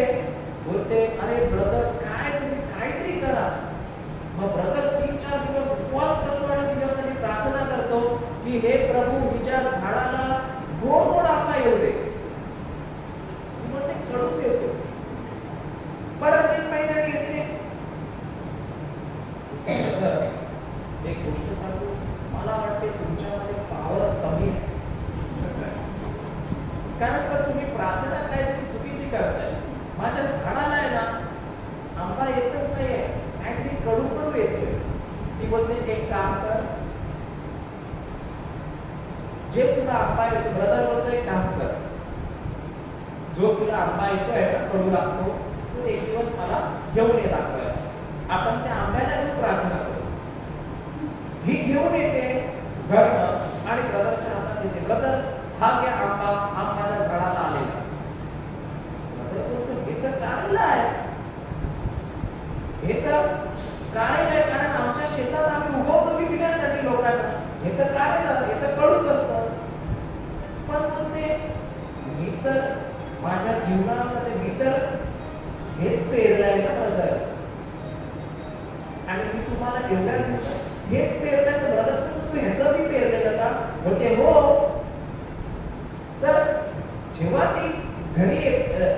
बोलते अरे ब्रदर काय तुम्ही काहीतरी करा. मग ब्रदर 3-4 दिवस उपवास करतो आणि तिच्यासाठी प्रार्थना करतो की हे प्रभू हिच्या झाडाला गोड गोड आंबा येऊ दे. मग ते कडूच येतो. परत 1 महिन्याने येते. एक गोष्ट सांगू, मला वाटते तुमच्यामध्ये पावर कमी आहे. कारण एक काम कर, जे तुला आंबा येतो, ब्रदर बोलतो एक काम कर, जो तुला आंबा येतोय ना कडू लागतो, तो एक दिवस मला घेऊन ये दाखवायला, आपण त्या आंब्याला घेऊन प्रार्थना करू. ही घेऊन येते घरनं आणि ब्रदरच्या हातात येते, ब्रदर हा घ्या आंबा, हा माझ्या झाडाला आलेला. ब्रदर बोलतो हे तर चांगलं आहे, हे तर काय नाही, कारण आमच्या शेतात आम्ही उगवतो विकण्यासाठी लोकांना, हे तर काय नाही, हे तर कडूच असतं. पण ते मी तर माझ्या जीवनामध्ये मी तर हेच पेरलंय ना ब्रदर, आणि मी तुम्हाला एवढ्या दिवसात हेच पेरलंय, तर ब्रदर तू ह्याचं बी पेरलेलं का? बोलते हो. तर जेव्हा ती घरी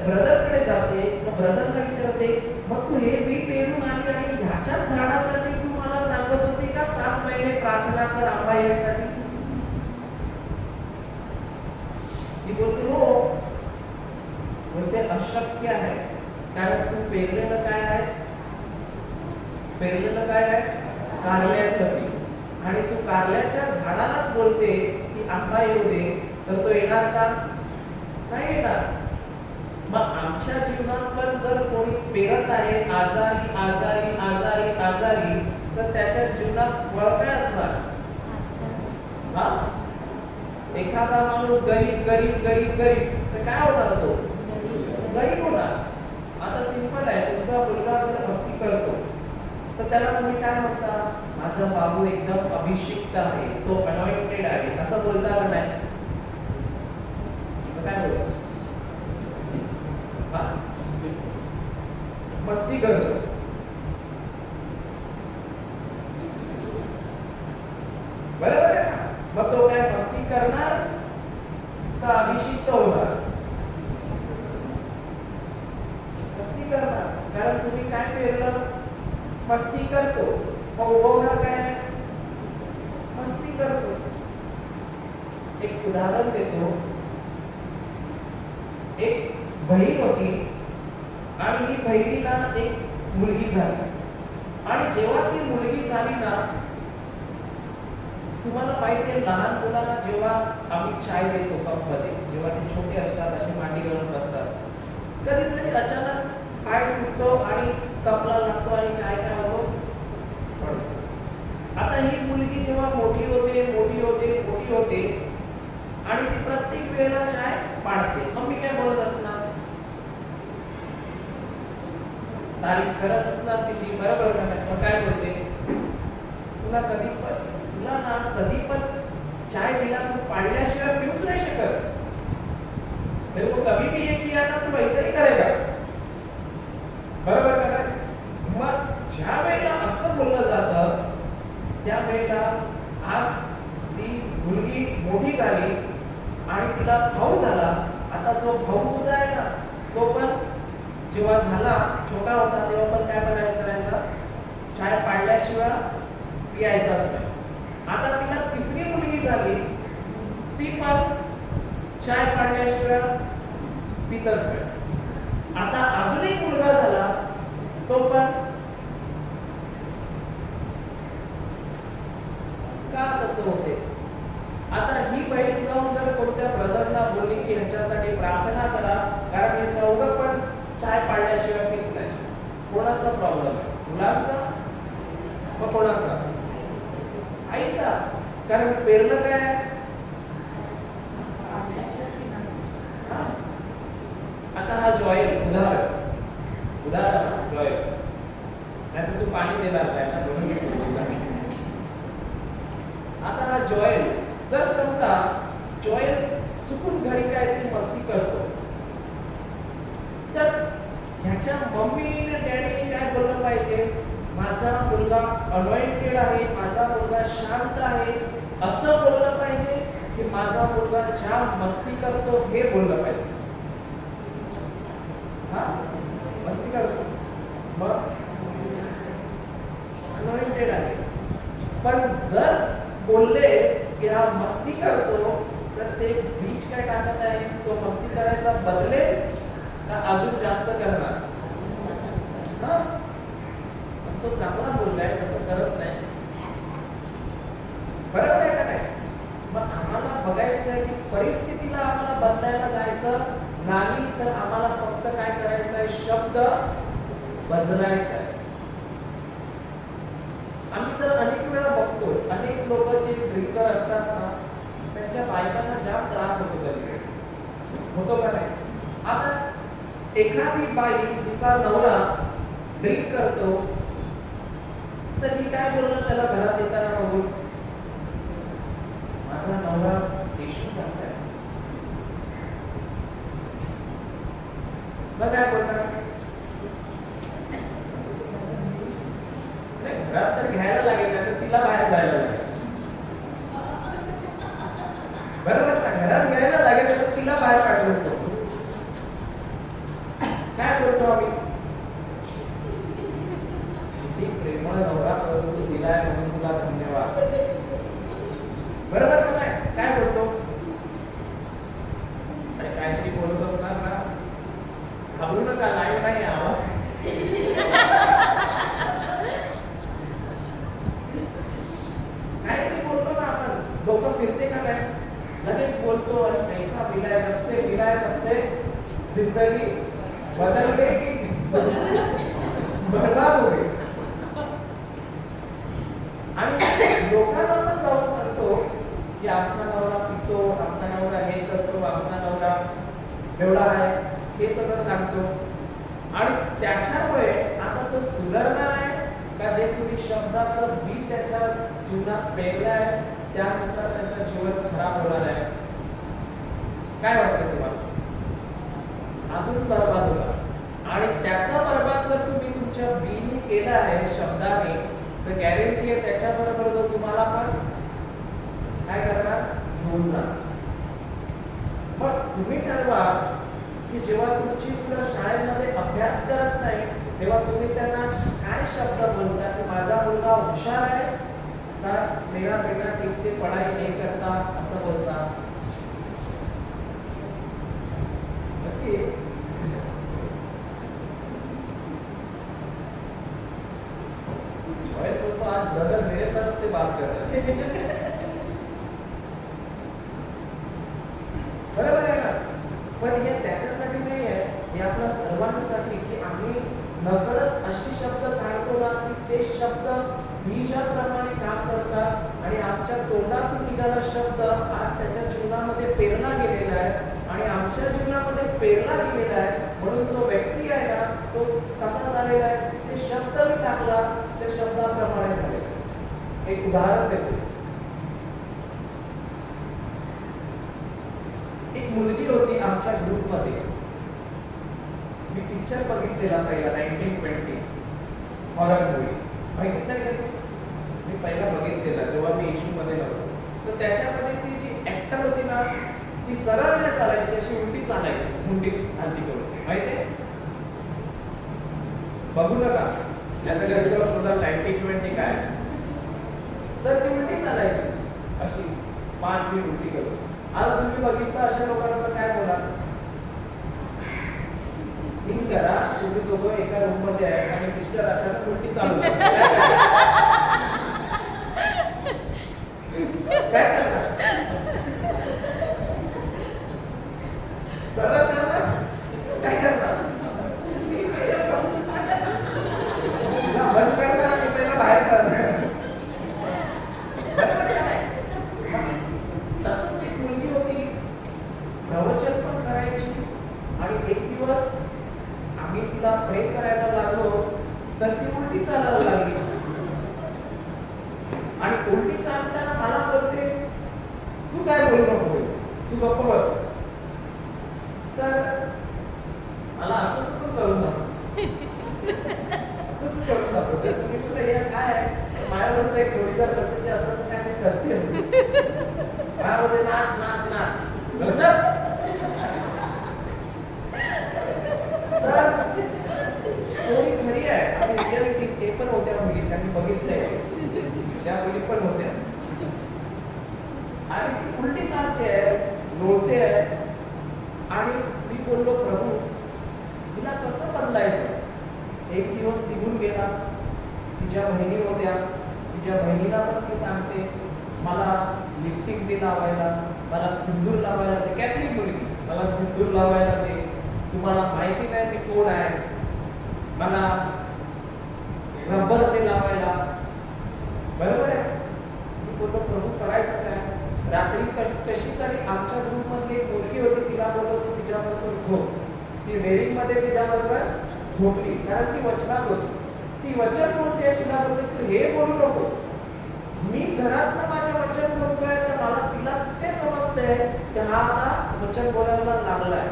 ब्रदरकडे जाते, तर ब्रदरला विचारते, मग तू हे बी पेरून आली आणि ह्याच्याच झाडासाठी तू मला सांगत होती का 7 महिने प्रार्थना कर आंबा यासाठी? ती बोलते हो. बोलते अशक्य आहे, कारण तू पेरलेलं काय आहे? पेरलेलं काय आहे? कारल्याचं पीक, आणि तू कारल्याच्या झाडालाच बोलते की आंबा येऊ दे, तर तो येणार का? नाही येणार. मग आमच्या जीवनात पण जर कोणी पेरत आहे आजारी आजारी आजारी आजारी, तर त्याच्या जीवनात फळ काय असणार? हा, एखादा माणूस गरीब गरीब गरीब गरीब, तर काय होणार? तो गरीब होणार. आता सिंपल आहे, तुमचा मुलगा जर मस्ती करतो, तर त्याला तुम्ही काय म्हणता? माझा बाबू एकदम अभिषिक्त आहे, तो अनॉइंटेड आहे, असं बोलता का नाही? काय बोलतो? मस्ती करतो. बरोबर आहे ना? मग तो काय मस्ती करणार का अभिषिक्त होणार? मस्ती करणार, कारण तुम्ही काय पेरलं? मस्ती करतो. मग उगवणार काय? मस्ती करतो. एक उदाहरण देतो. एक बहीण होती आणि ही बहिणीला एक मुलगी झाली, आणि जेव्हा ती मुलगी झाली ना, तुम्हाला माहिती आहे लहान मुलांना जेव्हा आम्ही चाय देतो कपमध्ये, जेव्हा ते छोटे असतात असे मांडी घालून बसतात, कधीतरी अचानक पाय सुटतो आणि कपला लागतो आणि चाय काय होतो? पडतो. आता ही मुलगी जेव्हा मोठी होते मोठी होते मोठी होते आणि ती प्रत्येक वेळेला चाय पाडते, मम्मी काय बोलत असणार? तारीफ करत असणार तिची, बरोबर का? मग काय बोलते? तुला ना कधी पण चाय दिला तू पाडल्याशिवाय पिऊच नाही शकत, मेरे को कभी भी ये किया ना तू ऐसा ही करेगा, बरोबर का? मग ज्या वेळेला असं बोललं जातं, त्या वेळेला आज ती मुलगी मोठी झाली आणि तिला भाऊ झाला. आता जो भाऊ सुद्धा आहे ना, तो पण जेव्हा झाला छोटा होता तेव्हा पण काय करायचा? चाय पाडल्याशिवाय पियायचाच नाही. आता तिला तिसरी मुलगी झाली, ती पण चाय पाडल्याशिवाय पितच नाही. आता अजून एक मुलगा झाला, तो पण का तसं होते? आता ही बहीण जाऊन जर कोणत्या ब्रदरला बोलली की ह्याच्यासाठी प्रार्थना करा, कारण हे चौघं पण चाय पाडल्याशिवाय पित नाही, कोणाचा प्रॉब्लेम आहे? मुलांचा? मग कोणाचा? आईचा. कारण पेरलं काय? आता हा जॉयल उदाहरण जॉयल, नाही तू पाणी देणार काय ना? आता हा जॉयल, जर समजा जॉयल चुकून घरी काहीतरी मस्ती करतो, तर ह्याच्या मम्मीने डॅडीने काय बोललं पाहिजे? माझा मुलगा अनॉइंटेड आहे, माझा मुलगा शांत आहे, असं बोललं पाहिजे की माझा मुलगा जाम मस्ती करतो, हे बोललं पाहिजे. हा, मस्ती करतो मग अनॉइंटेड आहे. पण जर बोलले की हा मस्ती करतो, तर ते बीज काय टाकत आहे? तो मस्ती करायचा बदलेल का अजून जास्त करणार? तो चांगला बोललाय, तसं करत नाही. बरोबर आहे का नाही? मग आम्हाला बघायचं आहे की परिस्थितीला आम्हाला बदलायला जायचं नाही, तर आम्हाला फक्त काय करायचं आहे, शब्द बदलायचा आहे. आम्ही तर अनेक वेळा बघतो, अनेक लोक जे ड्रिंकर असतात ना, त्यांच्या बायकांना जाम त्रास होतो का नाही? आता एखादी बाई जिचा नवरा ड्रिंक करतो, तर मी काय बोलणार त्याला घरात येताना बघून, माझा नवरा येशू सांगताय, मग काय बोलणार? घरात तर घ्यायला लागेल ना, तर तिला बाहेर जायला लागेल. बरोबर ना? घरात घ्यायला लागेल तर तिला बाहेर पाठवतो. काय बोलतो आम्ही? किती प्रेमळ नवरा करतो तू दिलाय म्हणून तुला धन्यवाद. बरोबर का नाही? काय बोलतो? काहीतरी बोलत असणार ना, घाबरू नका, लाईव्ह नाही आवाज. काहीतरी बोलतो ना आपण, डोकं फिरते का काय? लगेच बोलतो, आणि पैसा मिलाय तब से जिंदगी बदल गई की बर्बाद हो गई. आणि लोकांना पण जाऊन सांगतो की आमचा नवरा पितो, आमचा नवरा हे करतो, आमचा नवरा एवढा आहे, हे सगळं सांगतो. आणि त्याच्यामुळे आता तो सुधारणार आहे का? जे तुम्ही शब्दाचं बी त्याच्या जीवनात पेरलंय त्यानुसार त्याचं जीवन खराब होणार आहे. काय वाटतं तुम्हाला? अजून बरबाद होणार. आणि त्याचा बरबाद जर तुम्ही तुमच्या बीने केला आहे, शब्दाने, तर गॅरंटी आहे त्याच्याबरोबर जो तुम्हाला पण काय करणार, घेऊन जा. मग तुम्ही ठरवा की जेव्हा तुमची मुलं शाळेमध्ये अभ्यास करत नाही, तेव्हा तुम्ही त्यांना काय शब्द बोलता की माझा मुलगा हुशार आहे का मेरा बेटा ठीक से पढ़ाई नहीं करता, असं बोलता. तो आज ब्रदर मेरे तरफ से बात कर रहे हैं. बरोबर आहे ना? पण हे त्याच्यासाठी नाही आहे, हे आपल्या सर्वांसाठी की आम्ही नकळत अशी शब्द काढतो ना की ते शब्द बीजाप्रमाणे काम करतात, आणि आमच्या तोंडातून निघाला शब्द आज त्याच्या जीवनामध्ये पेरला गेलेला आहे, आणि आमच्या जीवनामध्ये पेरला गेलेला आहे. म्हणून जो व्यक्ती आहे ना, तो कसा झालेला आहे, जे शब्द मी टाकला त्या शब्दाप्रमाणे झालेला आहे. एक उदाहरण देतो. एक मुलगी होती आमच्या ग्रुपमध्ये. मी पिक्चर बघितलेला पहिला 1920 हॉरर मूवी, माहिती नाही का? मी पहिला बघितलेला जेव्हा मी येशू मध्ये नव्हतो. तर त्याच्यामध्ये ती जी ऍक्टर होती ना, ती सरळ नाही चालायची, अशी उलटी चालायची, मुंडी खाली करून. माहिती आहे? बघू नका, याचा गरजेवर सुद्धा 1920 काय, तर ती उलटी चालायची अशी 5 मिनिट उलटी करून. आज तुम्ही बघितलं अशा लोकांना काय बोला, थिंक करा, तुम्ही दोघं एका रूम मध्ये आहे आणि सिस्टर अचानक उलटी चालू काय करणार? सरळ करणार, काय करणार? बंद करणार आणि त्याला बाहेर करणार. तसंच एक मुलगी होती, प्रवचन पण करायची, आणि एक दिवस आम्ही तिला प्रे करायला लागलो तर ती उलटी चालायला लागली. आणि उलटी चालताना मला बोलते, तू काय बोलू नको, तू गप्प बस. तर मला असंच पण करून दाखव, असंच करून दाखव. तर तुम्ही तुला काय आहे, माझ्याबरोबर एक जोडीदार करते, ते असं काय ते करते, माझ्यामध्ये नाच नाच नाच गजब. स्टोरी खरी आहे, आणि रिअलिटी ते पण होत्या मुली, त्यांनी बघितलंय, त्या मुली पण होत्या. आणि ती उलटी चालते आहे, लोळते आहे. आणि मी बोललो, प्रभू तिला कसं बदलायचं? एक दिवस निघून गेला, तिच्या बहिणी होत्या, तिच्या बहिणीला पण ती सांगते मला लिपस्टिक दे लावायला, मला सिंदूर लावायला दे, कॅथलिक मुलगी मला सिंदूर लावायला दे, तुम्हाला माहिती नाही मी कोण आहे, मला रबर दे लावायला. बरोबर आहे. मी बोललो प्रभू करायचं काय. रात्री कशी तरी आमच्या ग्रुप मध्ये एक मुलगी होती, तिला बोलवतो तिच्याबरोबर झोप. ती वेरिंग मध्ये तिच्याबरोबर झोपली कारण ती वचनात होती. ती वचन बोलते, तिला बोलते तू हे बोलू नको, मी घरात माझे वचन बोलतोय तर मला तिला ते समजतंय की हा आता वचन बोलायला लागलाय.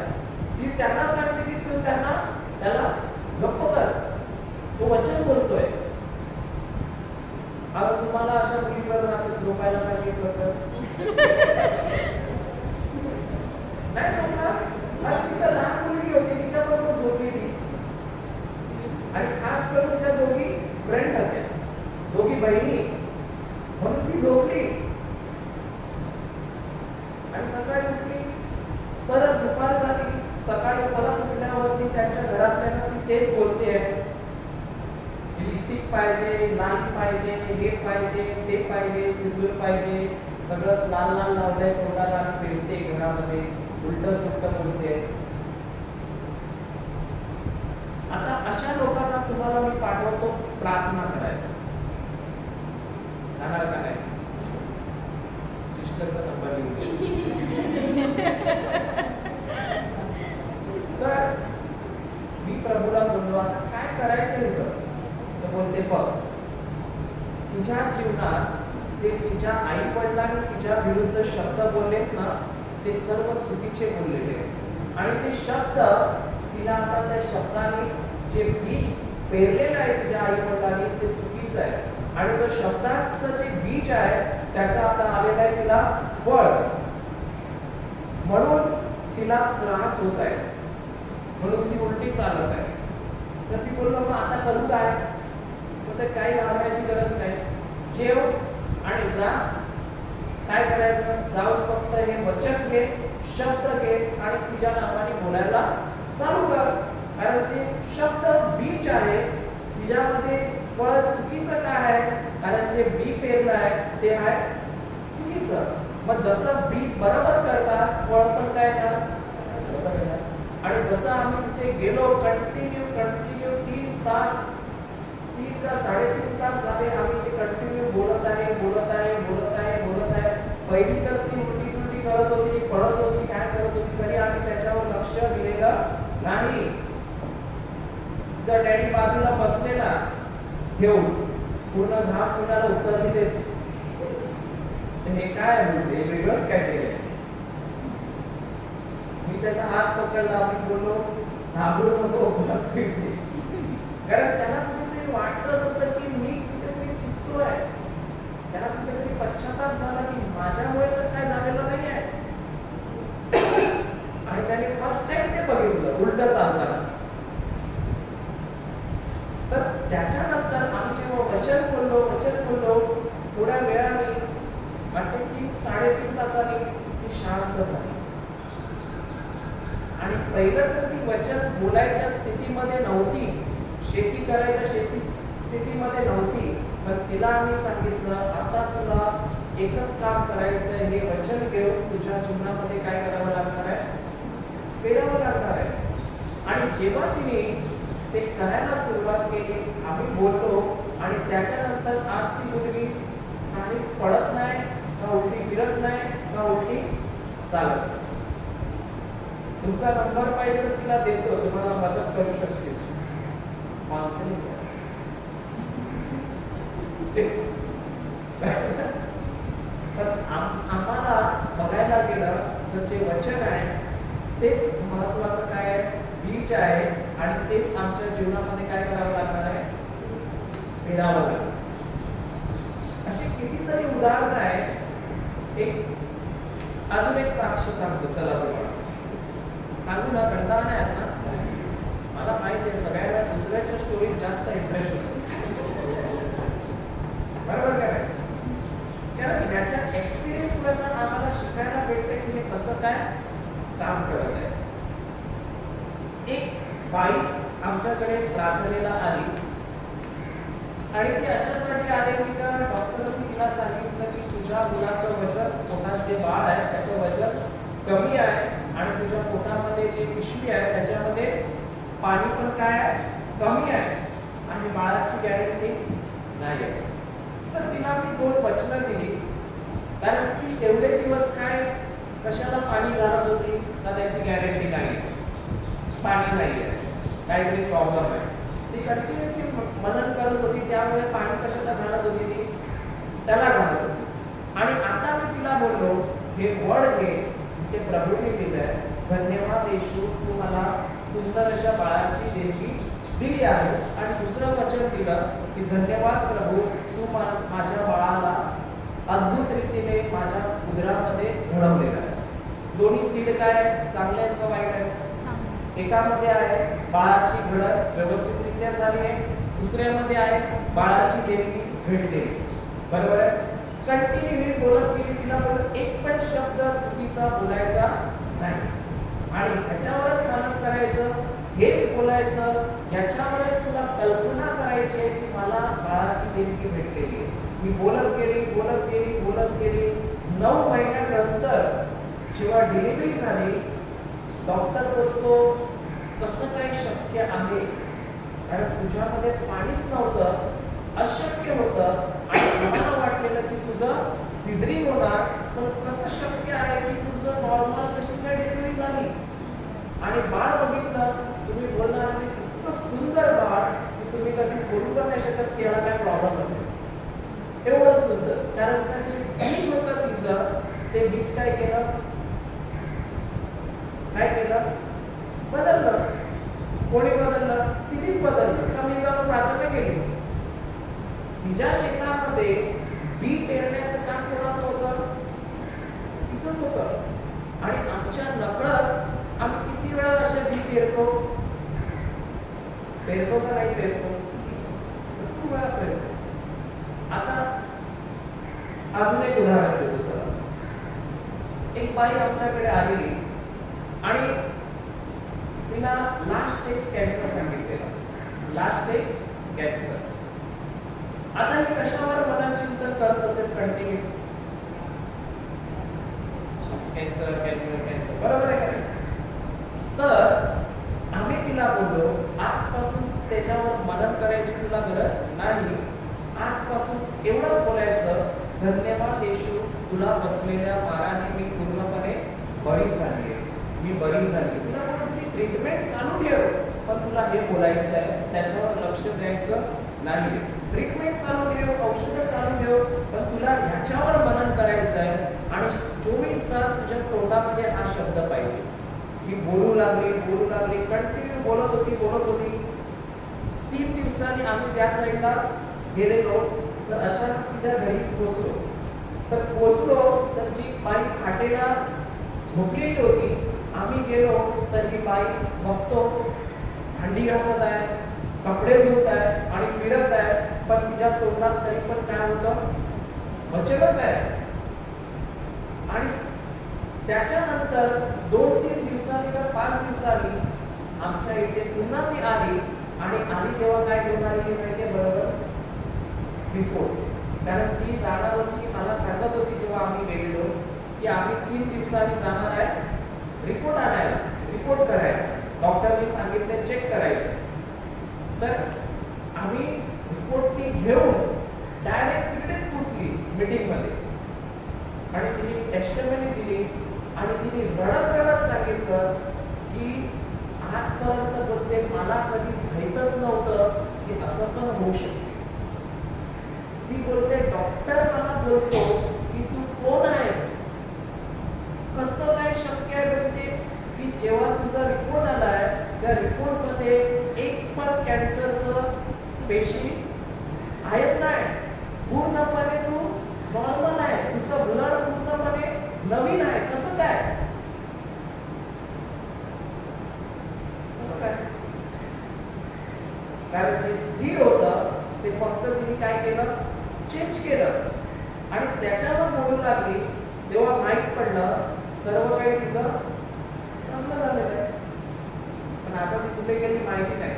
ती त्यांना सांगते की तू त्याला गप्प कर, तो वचन बोलतोय. आता तुम्हाला अशा मुलीवर झोपायला सांगितलं तर नाही झोपणार. तिथं लहान मुलगी होती, तिच्याबरोबर झोपली ती. आणि खास करून त्या दोघी फ्रेंड होत्या, दोघी बहिणी, म्हणून ती झोपली. आणि सकाळी उठली, परत दुपार झाली, सकाळी परत उठल्यावरती त्यांच्या घरातल्यांना ती तेच बोलते आहे, लिपस्टिक पाहिजे, लाल पाहिजे, हे पाहिजे, ते पाहिजे, सिंदूर पाहिजे, सगळं लाल लाल लावलंय तोंडाला आणि फिरते घरामध्ये, उलट सुलट बोलते. आता अशा लोकांना तुम्हाला मी पाठवतो प्रार्थना करायला. जाणार का नाही? सिस्टरचा नंबर घेऊन तर मी प्रभूला बोललो आता काय करायचं हे सर. तर बोलते बघ, तिच्या जीवनात ते तिच्या आई वडिलांनी तिच्या विरुद्ध शब्द बोललेत ना, ते सर्व चुकीचे बोललेले आणि ते शब्द तिला आता त्या शब्दाने जे बीज पेरलेलं आहे तिच्या आई वडिलांनी ते चुकीचं आहे. आणि तो शब्दाचं जे बीज आहे त्याचा आता आलेला आहे तिला फळ, म्हणून तिला त्रास होत आहे, म्हणून ती उलटी चालत आहे. तर ती बोललो मग आता करू काय. तर काही घाबरायची गरज नाही, जेव आणि जा. काय करायचं, जाऊन फक्त हे वचन घे, शब्द घे आणि तिच्या नावाने बोलायला चालू कर. कारण ते शब्द बीज आहे, तिच्यामध्ये फळ चुकीचं काय आहे, कारण जे बी पेरलं आहे ते आहे चुकीचं. मग जसं बी बरोबर करतात फळ पण काय बरोबर येणार. आणि जसं आम्ही तिथे गेलो कंटिन्यू 3 तास, 3 का 3.5 तास झाले आम्ही ते कंटिन्यू बोलत आहे. पहिली तर ती उलटी सुलटी करत होती, पडत होती, काय करत होती, तरी आम्ही त्याच्यावर लक्ष दिलेलं नाही. तिचा डॅडी बाजूला बसलेला घेऊन पूर्ण घाम निघाला, उत्तर दिलेच. हे काय म्हणजे वेगळंच काय केलंय. मी त्याचा हात पकडला, मी बोललो घाबरू नको, बस फिरते. कारण त्याला कुठेतरी वाटत होतं की मी कुठेतरी चुकतोय, त्याला कुठेतरी पश्चाताप झाला की माझ्यामुळे तर काय झालेलं नाही आहे. आणि त्याने फर्स्ट टाइम ते बघितलं उलट चालताना. तर त्याच्यानंतर आम्ही जेव्हा वचन बोललो थोड्या वेळाने वाटते की 3.5 तासांनी ती शांत झाली. आणि पहिलं तर ती वचन बोलायच्या स्थितीमध्ये नव्हती, शेती करायच्या स्थितीमध्ये नव्हती. पण तिला आम्ही सांगितलं आता तुला एकच काम करायचं आहे, हे वचन घेऊन तुझ्या जीवनामध्ये काय करावं लागणार आहे, पेरावं लागणार आहे. आणि जेव्हा तिने ते करायला सुरुवात केली, आम्ही बोललो आणि त्याच्यानंतर आज ती मुलगी काही पडत नाही, का उलटी फिरत नाही, का उलटी चालत. तुमचा नंबर पाहिजे तर तिला देतो, तुम्हाला मदत करू शकते. तर आम्हाला बघायला गेलं तर जे वचन आहे तेच महत्वाचं काय आहे, बीज आहे. आणि तेच आमच्या जीवनामध्ये काय करावं लागणार आहे, पेरावं लागणार. असे कितीतरी उदाहरण आहे. अजून एक साक्ष सांगतो, चला तुम्हाला सांगू ना, कंटाळा नाही आता. मला माहिती आहे सगळ्यांना दुसऱ्याच्या स्टोरीत जास्त इंटरेस्ट असतो, बरोबर काय. कारण याच्या एक्सपिरियन्स वरनं आम्हाला शिकायला भेटते की हे कसं काय काम करत आहे. एक बाई आमच्याकडे प्रार्थनेला आली आणि ती अशासाठी आले की डॉक्टरांनी तिला तिला सांगितलं की तुझ्या मुलाचं वजन, पोटात जे बाळ आहे त्याचं वजन कमी आहे आणि तुझ्या पोटामध्ये जे पिशवी आहे त्याच्यामध्ये पाणी पण काय आहे, कमी आहे आणि बाळाची गॅरंटी नाही आहे. तर तिला मी 2 वचनं दिली, कारण ती एवढे दिवस काय कशाला पाणी घालत होती तर त्याची गॅरंटी नाही, पाणी नाही आहे, काहीतरी प्रॉब्लेम आहे. ती कंटिन्युअसली मनन करत होती, त्यामुळे पाणी कशाला घालत होती ती, त्याला घालत होती. आणि आता मी तिला बोललो, हे वड घे ते प्रभूने दिलंय, धन्यवाद येशू, तू मला सुंदर अशा बाळाची देणगी दिली आहेस. आणि दुसरं वचन दिलं की धन्यवाद प्रभू, तू माझ्या बाळाला अद्भुत रीतीने माझ्या उदरामध्ये घडवलेलं आहे. दोन्ही सीड काय चांगले आहेत का वाईट आहेत? एकामध्ये आहे बाळाची घडण व्यवस्थितरित्या झाली आहे, दुसऱ्यामध्ये आहे बाळाची देणगी भेटली. बरोबर आहे. कंटिन्यू मी बोलत गेली, तिला बोलत एक पण शब्द चुकीचा बोलायचा नाही आणि ह्याच्यावरच मनन करायचं, हेच बोलायचं, याच्यावरच तुला कल्पना करायची आहे की मला बाळाची देणगी भेटलेली आहे. मी बोलत गेली बोलत गेली बोलत गेली. 9 महिन्यानंतर जेव्हा डिलिव्हरी झाली, डॉक्टर बोलतो कसं काय शक्य आहे, कारण तुझ्यामध्ये पाणीच नव्हतं, अशक्य होतं आणि मला वाटलेलं की तुझं सिझरिंग होणार, पण कसं शक्य आहे की तुझं नॉर्मल कशी काय डिलिव्हरी झाली. आणि बाळ बघितलं, तुम्ही बोलणार नाही इतकं सुंदर बाळ की तुम्ही कधी बोलू पण नाही शकत की याला काय प्रॉब्लेम असेल, एवढं सुंदर. कारण त्याचे बीज होतं तिचं, ते बीज काय केलं, काय केलं, बदललं. कोणी बदललं? तिनेच बदललं. का मी जाऊन प्रार्थना केली. तिच्या शेतामध्ये बी पेरण्याचं काम कोणाचं होतं? तिचंच होतं. आणि आमच्या नकळत आम्ही किती वेळा अशा बी पेरतो का नाही पेरतो? खूप वेळा पेरतो. आता अजून एक उदाहरण देतो. चला, एक बाई आमच्याकडे आलेली आणि तिला लास्ट स्टेज कॅन्सर सांगितलेला, लास्ट स्टेज कॅन्सर. आता मी कशावर मनात चिंतन करत असेल कंटिन्यू? कॅन्सर कॅन्सर कॅन्सर, बरोबर आहे का? तर आम्ही तिला बोललो आजपासून त्याच्यावर मनन करायची तुला गरज नाही, आजपासून एवढंच बोलायचं, धन्यवाद येशू, तुला बसलेल्या माराने मी पूर्णपणे बरी झाली, मी बरी झाली. तुला तुझी ट्रीटमेंट चालू ठेव, पण तुला हे बोलायचं आहे, त्याच्यावर लक्ष द्यायचं नाही. ट्रीटमेंट चालू ठेव, औषधं चालू ठेव, पण तुला ह्याच्यावर मनन करायचं आहे. आणि 24 तास तुझ्या तोंडामध्ये हा शब्द पाहिजे. ही बोलू लागली कंटिन्यू बोलत होती. 3 दिवसांनी आम्ही त्या साईडला गेलेलो, तर अचानक तिच्या घरी पोहोचलो. तर जी बाई खाटेला झोपलेली होती. आम्ही गेलो तर ही बाई बघतो भांडी घासत आहे, कपडे धुत आहे आणि फिरत आहे, पण तिच्या तोंडात तरी पण काय होतं, वचनच आहे. आणि त्याच्यानंतर 2-3 दिवसांनी का 5 दिवसांनी आमच्या इथे पुन्हा ती आली आणि तेव्हा काय घेऊन आली माहिती आहे? बरोबर, रिपोर्ट. कारण ती जाणार होती, मला सांगत होती जेव्हा आम्ही गेलेलो की आम्ही 3 दिवसांनी जाणार आहे रिपोर्ट आणायला, रिपोर्ट करायला. डॉक्टरने सांगितले चेक करायचं. तर आम्ही रिपोर्ट ती घेऊन डायरेक्ट तिकडेच पोहोचली मीटिंगमध्ये आणि तिने टेस्टिमनी दिली आणि तिने रडत सांगितलं की आजपर्यंत बोलते मला कधी माहीतच नव्हतं की असं पण होऊ शकते. ती बोलते डॉक्टर मला बोलतो की तू कोण आहेस, कसं काय शक्य आहे बोलते की जेव्हा तुझा रिपोर्ट आलाय त्या रिपोर्ट मध्ये एक पण कॅन्सरचं पेशी आहेच नाही, पूर्णपणे तू नॉर्मल आहे, तुझं ब्लड पूर्णपणे नवीन आहे. कसं काय? कारण जे सीड होतं ते फक्त तिने काय केलं, चेंज केलं आणि त्याच्यावर बोलू लागली. तेव्हा माहीत पडलं सर्व काही तिचं चांगलं झालेलं आहे, पण आता ती कुठे गेली माहिती नाही.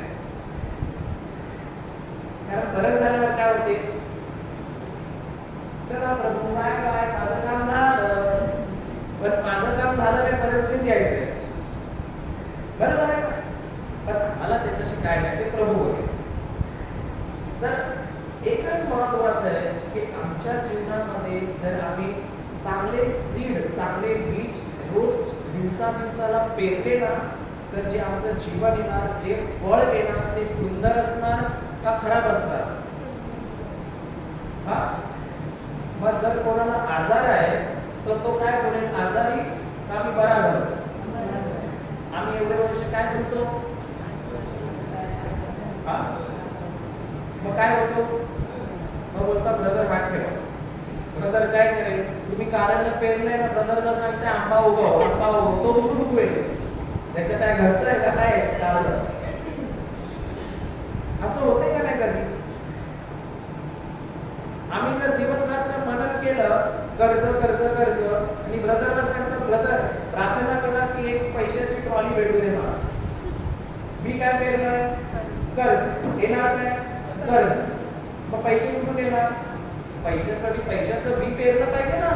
कारण बरं झाल्यावर काय होते, चला प्रभू काय काय माझं काम झालं, पण माझं काम झालं नाही परत तेच यायचंय, बरोबर आहे. पण मला त्याच्याशी काय नाही, ते प्रभू होते. तर एकच महत्वाचं आहे की आमच्या जीवनामध्ये जर आम्ही चांगले सीड, चांगले बीज रोज दिवसाला पेरले ना, तर जे आमचं जीवन येणार, जे फळ येणार ते सुंदर असणार का खराब असणार. हा, मग जर कोणाला आजार आहे तर तो काय बोलेल, आजारी का आम्ही बरा झालो. आम्ही एवढे वर्ष काय बोलतो, मग काय होतो, मग बोलता ब्रदर हात ठेवा. ब्रदर काय करेल, तुम्ही कारला पेरलंय ना, ब्रदरला सांगते आंबा उगव, आंबा उगव, तो उगवून उगवेल. त्याचं काय घरचं आहे का काय कारलं. असं होतंय का नाही कधी. आम्ही जर दिवस रात्र मनन केलं कर्ज कर्ज कर्ज आणि ब्रदरला सांगतो ब्रदर प्रार्थना करा की एक पैशाची ट्रॉली भेटू दे मला. मी काय पेरलंय, कर्ज येणार काय, कर्ज. मग पैसे कुठून येणार, पैशासाठी पैशाचं बी पेरलं पाहिजे ना.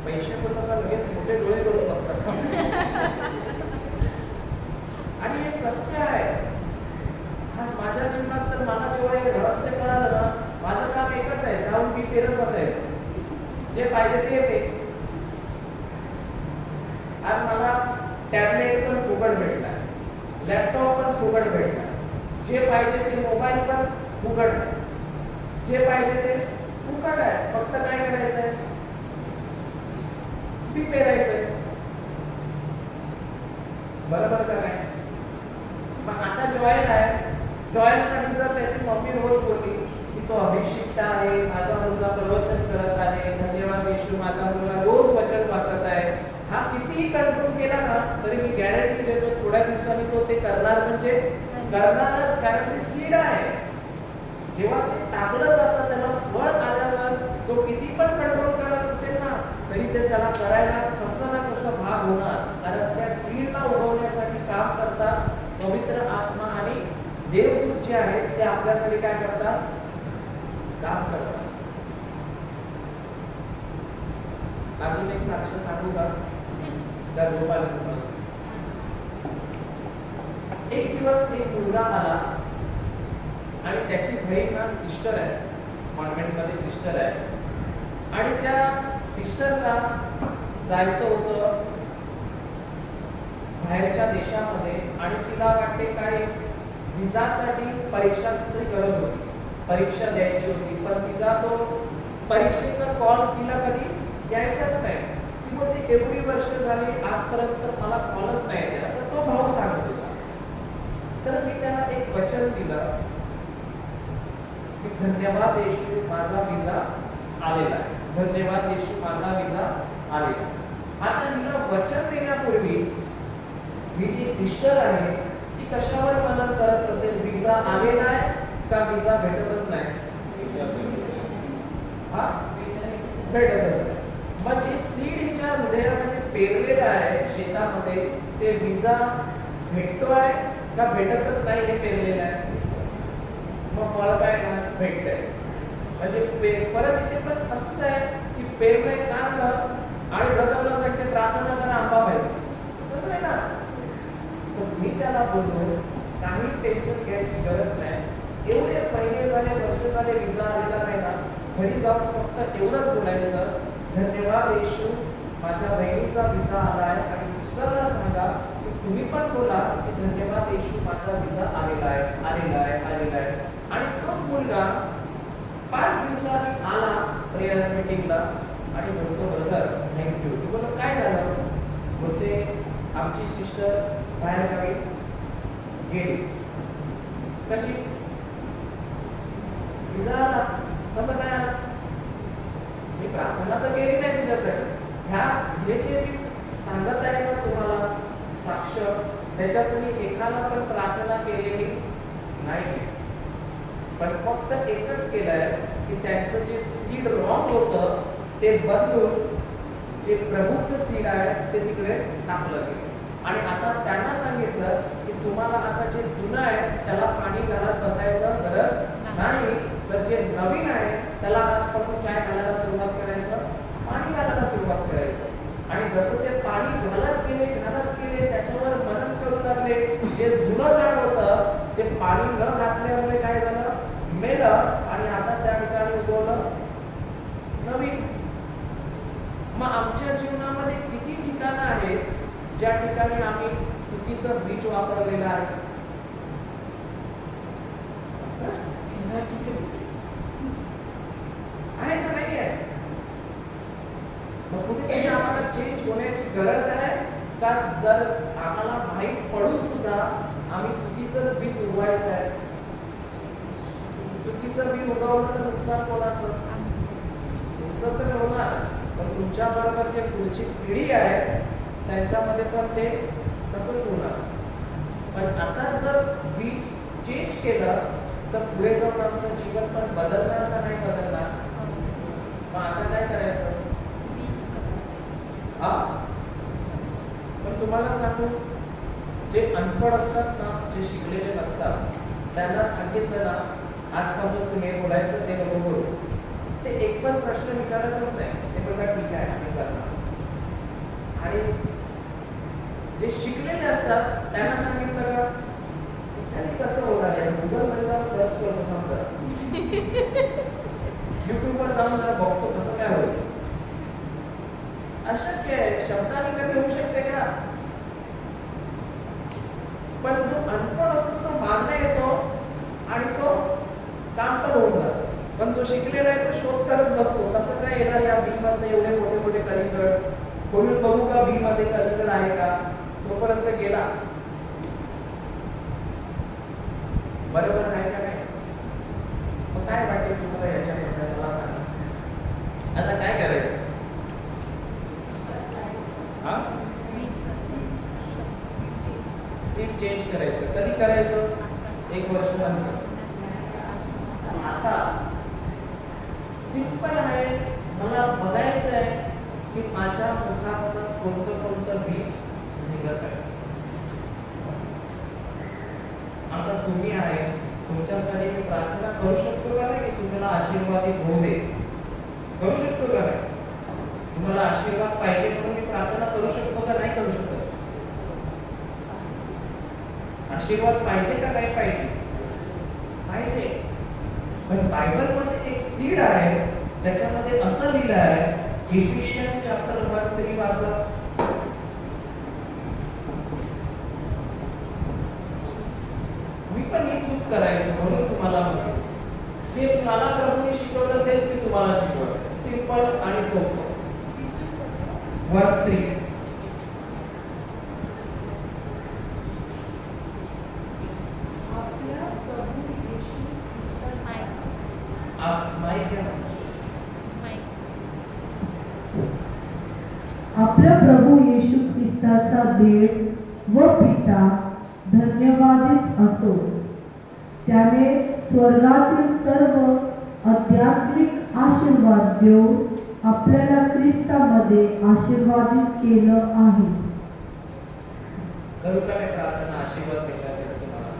पैसे बोलताना लगेच मोठे डोळे करून बघतात आणि हे सत्य आहे. आज माझ्या जीवनात तर मला जेव्हा हे रहस्य कळालं ना, माझं काम एकच आहे, जाऊन बी पेरत बसायचं, जे पाहिजे ते येते. आज मला टॅबलेट पण फुकट भेटला, लॅपटॉप पण फुकट भेटला, जे पाहिजे ते मोबाईल पण फुकट, जे पाहिजे ते फुकट आहे. फक्त काय करायचंय, बी पेरायचंय, बरोबर का नाही. मग आता जॉयल आहे, जॉयलसाठी जर त्याची मम्मी रोज बोलली की तो अभिषिक्त आहे, माझा मुलगा प्रवचन करत आहे, धन्यवाद येशू, माझा मुलगा रोज वचन वाचत आहे, हा कितीही कंट्रोल केला ना तरी मी गॅरंटी देतो थोड्या दिवसांनी तो ते करणार, म्हणजे करणारच. कारण ते सीड आहे. जेव्हा ते टाकलं जातं त्याला फळ आल्यावर तो किती पण कंट्रोल करत असेल ना तरी ते त्याला करायला कसं ना कसं भाग होणार. कारण त्या सीडला उगवण्यासाठी काम करतात पवित्र आत्मा आणि देवदूत जे आहेत ते आपल्यासाठी काय करतात, काम करतात. अजून एक साक्ष सांगू का, त्या झोपायला. एक दिवस एक मुलगा आला आणि त्याची बहीण ना सिस्टर आहे, कॉन्व्हेंट मध्ये सिस्टर आहे, आणि त्या सिस्टरला जायचं होतं बाहेरच्या देशामध्ये आणि तिला वाटते काय विजासाठी परीक्षाची गरज होती, परीक्षा द्यायची होती. पण तिचा तो परीक्षेचा कॉल तिला कधी यायचाच नाही. ती बोलते एवढी वर्ष झाली आजपर्यंत मला कॉलच नाही येते, असं तो भाऊ सांगत होता. तर मी त्याला एक वचन दिलं की धन्यवाद येशू, माझा विजा आलेला आहे, धन्यवाद येशू, माझा विजा आलेला. आता तिला वचन देण्यापूर्वी ही जी सिस्टर आहे ती कशावर मनन करत असेल, विजा आलेला आहे का विजा भेटतच नाही, हा भेटतच नाही. मग जे सीड हिच्या हृदयामध्ये पेरलेलं आहे शेतामध्ये, ते विजा भेटतोय का भेटतच नाही हे पेरलेलं आहे. मग फळ काय भेटतंय. म्हणजे परत इथे पण असंच आहे की पेरलंय काढलं आणि ब्रदरला सांगते प्रार्थना करा आंबा पाहिजे, तसं आहे ना. तर मी त्याला बोललो काही टेन्शन घ्यायची गरज नाही, एवढे महिने झाले, वर्ष झाले, विजा आलेला नाही ना, घरी जाऊन फक्त एवढंच बोलायचं धन्यवाद येशू, माझ्या बहिणीचा विजा आलाय. आणि सिस्टरला सांगा की तुम्ही पण बोला की धन्यवाद येशू, माझा विजा आलेला आहे, आलेला आहे, आलेला आहे. आणि तोच मुलगा 5 दिवसांनी आला प्रेयर मीटिंगला आणि बोलतो ब्रदर थँक्यू. बोलतो काय झालं, बोलते आमची सिस्टर बाहेर गावी गेली. कशी, विजा आला, कसं काय आला, मी प्रार्थना तर केली नाही तुझ्यासाठी. हे जे मी सांगत आहे ना तुम्हाला साक्ष, त्याच्यात तुम्ही एकाला पण प्रार्थना केलेली नाही, पण फक्त एकच केलंय की त्यांचं जे सीड रॉंग होतं ते बदलून जे प्रभूचं सीड आहे ते तिकडे टाकलं गेलं. आणि आता त्यांना सांगितलं की तुम्हाला आता जे जुनं आहे त्याला पाणी घालत बसायचं गरज नाही, तर जे नवीन आहे त्याला आजपासून काय घालायला सुरुवात करायचं, पाणी घालायला सुरुवात करायचं. आणि जसं ते पाणी घालत गेले त्याच्यावर मनन करू लागले. जे जुनं झाड होतं ते पाणी न घातल्यामुळे काय झालं, मेलं. आणि आता त्या ठिकाणी उगवलं नवीन. मग आमच्या जीवनामध्ये किती ठिकाणं आहेत ज्या ठिकाणी आम्ही चुकीचं बीज वापरलेलं आहे. आहे का नाही आहे? मग कुठेतरी आम्हाला चेंज होण्याची गरज आहे का? जर आम्हाला माहीत पडून सुद्धा आम्ही चुकीचं बीज उगवायचं आहे. चुकीचं बीज उगवलं तर नुकसान कोणाचं? तुमचं तर होणार, पण तुमच्या बरोबर जे पुढची पिढी आहे त्यांच्यामध्ये पण ते तसंच होणार. पण आता जर बीज चेंज केलं तर पुढे जाऊन आमचं जीवन पण बदलणार का नाही बदलणार? मग आता काय करायचं? हा, पण तुम्हाला सांगू, जे अनपढ असतात ना, जे शिकलेले नसतात, त्यांना सांगितलं ना आजपासून तुम्ही बोलायचं ते नको बोलू, ते एक पण प्रश्न विचारतच नाही. ते बघा ठीक आहे आम्ही करणार. आणि जे शिकलेले असतात त्यांना सांगितलं का त्याने कसं होणार आहे, गुगलमध्ये जाऊन सर्च करतो नंतर, युट्यूबवर जाऊन जरा बघतो कसं काय होईल. अशक्य आहे, शब्दाने कधी होऊ शकते का? पण जो अनपढ असतो तो मागणं येतो आणि तो काम पण होऊन जातो. पण जो शिकलेला आहे तो शोध करत बसतो, कसं काय येणार या बी मध्ये एवढे मोठे मोठे कलिंगड, खोलून बघू का बी मध्ये कलिंगड आहे का, तोपर्यंत गेला. बरोबर आहे का नाही? मग काय वाटेल तुम्हाला याच्याबद्दल मला सांगा. आता काय करायचं? सीट चेंज करायचं. कधी करायचं? 1 वर्ष नंतर. आता सिंपल आहे, मला बघायचं आहे की माझ्या मुखातून कोणतं बीज निघत आहे. आता तुम्ही आहे, तुमच्यासाठी मी प्रार्थना करू शकतो का नाही की तुम्हाला आशीर्वादित होऊ दे? करू शकतो का नाही? तुम्हाला आशीर्वाद पाहिजे म्हणून मी प्रार्थना करू शकतो का नाही करू शकतो? आशीर्वाद पाहिजे का नाही पाहिजे? पाहिजे. पण बायबलमध्ये एक सीड आहे, त्याच्यामध्ये असं लिहिलं आहे, इफिशियन्स चॅप्टर 1:3 वाचा. मी पण ही चूक करायचो म्हणून तुम्हाला म्हणतो, जे मला प्रभूने शिकवलं तेच मी तुम्हाला शिकवलं. सिंपल आणि सोपं. 1:3 आपल्या प्रभू येशू ख्रिस्ताचा देव व पिता धन्यवादित असो. त्याने स्वर्गातील सर्व आध्यात्मिक आशीर्वाद देऊन आपल्याला ख्रिस्तामध्ये आशीर्वादित केलं आहे. करू का प्रार्थना आशीर्वाद भेटण्यासाठी तुम्हाला?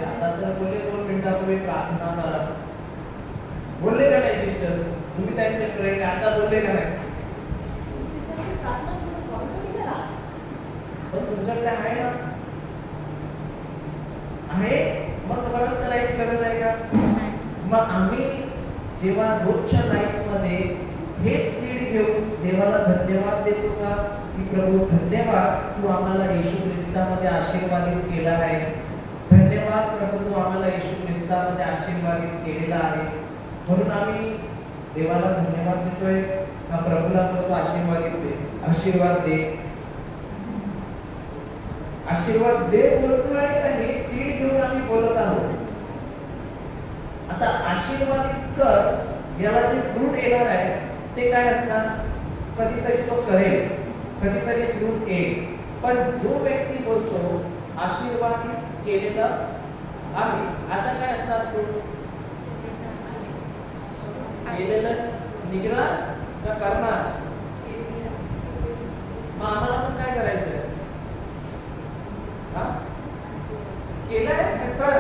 आता तर बोलले 2 मिनिटापूर्वी प्रार्थना करा, बोलले का नाही सिस्टर? तुम्ही त्यांचे फ्रेंड, आता बोलले का नाही? पण तुमच्याकडे आहे ना, आहे, मग परत करायची गरज आहे का? मग आम्ही जेव्हा रोजच्या लाईफमध्ये हेच सीड घेऊन देवाला धन्यवाद देतो का की प्रभू धन्यवाद, तू आम्हाला येशू ख्रिस्तामध्ये आशीर्वादित केला आहेस. धन्यवाद प्रभू, तू आम्हाला येशू ख्रिस्तामध्ये आशीर्वादित केलेला आहेस. म्हणून आम्ही देवाला धन्यवाद देतोय का प्रभूला प्रभू आशीर्वादित दे, आशीर्वाद दे, आशीर्वाद दे बोलतोय का हे सीड घेऊन आम्ही बोलत आहोत. आता आशीर्वादित कर याला जे फ्रूट येणार आहे ते काय असणार? कधीतरी तो करेल, कधीतरी फ्रूट येईल. पण जो व्यक्ती बोलतो आशीर्वादित केलेला आहे, आता काय असणार? फ्रूट केलेलं निघणार का करणार? मग आम्हाला पण काय करायचं? केलंय तर कर.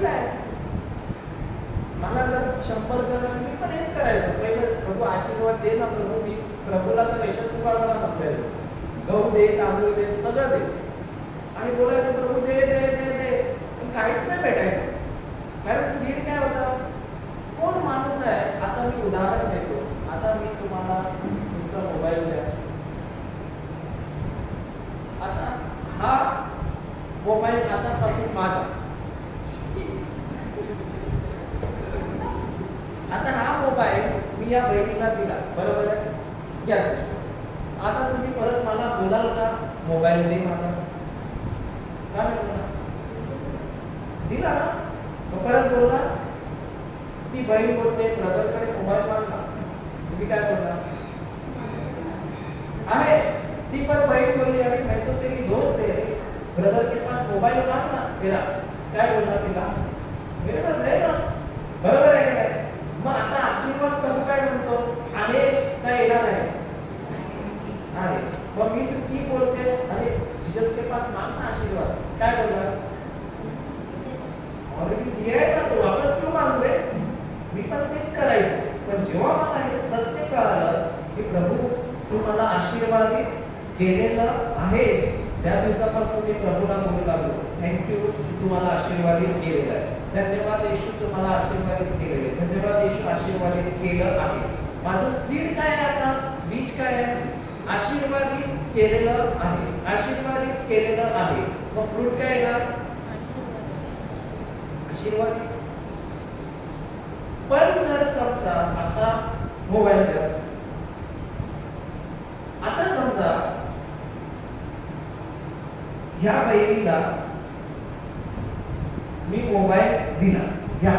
दिलाय. मला जर 100 जण मी पण हेच करायचो. पहिलं प्रभू आशीर्वाद दे ना प्रभू. मी प्रभूला तर रेशन दुकानाला सांगायचो, गहू दे, तांदूळ दे, सगळं दे. आणि बोलायचं प्रभू दे दे दे दे, पण काहीच नाही भेटायचं. कारण सीड काय होता, कोण माणूस आहे. आता मी उदाहरण देतो. आता मी तुम्हाला तुमचा मोबाईल द्या. आता हा मोबाईल आतापासून माझा. आता हा मोबाईल मी या बहिणीला दिला, बरोबर आहे. घ्या सिस्टर. आता तुम्ही परत मला बोलाल का मोबाईल दे माझा? काय म्हणणार? दिला ना. मग परत बोलला. ती बहीण बोलते ब्रदरकडे मोबाईल मागला. तुम्ही काय बोलणार? आहे ती पण बहीण बोलली, अरे मैं तो तेरी दोस्त है, ब्रदर के पास मोबाइल मांगना तेरा. काय बोलणार तिला? मेरे पास है ना. बरोबर आहे काय? मग आता आशीर्वाद प्रभू काय म्हणतो, आहे का येणार आहे? आहे. मग मी ती बोलते, अरे जीसस के पास मांगना आशीर्वाद. काय बोलणार? ऑलरेडी दिया है ना, तो वापस क्यों मागू रे? मी पण तेच करायचो. पण जेव्हा मला हे सत्य कळालं की प्रभू तू मला आशीर्वादित केलेलं आहेस, त्या दिवसापासून मी प्रभूला बोलू लागलो, थँक्यू तू मला आशीर्वादित केलेलं आहे. धन्यवाद येशू तू मला आशीर्वादित केलेलं आहे. धन्यवाद येशू आशीर्वादित केलं आहे. माझं सीड काय आहे? आता बीज काय आहे? आशीर्वादित केलेलं आहे. आशीर्वादित केलेलं आहे. मग फ्रूट काय येणार? आशीर्वादित. पण जर समजा आता मोबाईल द्या. आता समजा ह्या बहिणीला मी मोबाईल दिला, घ्या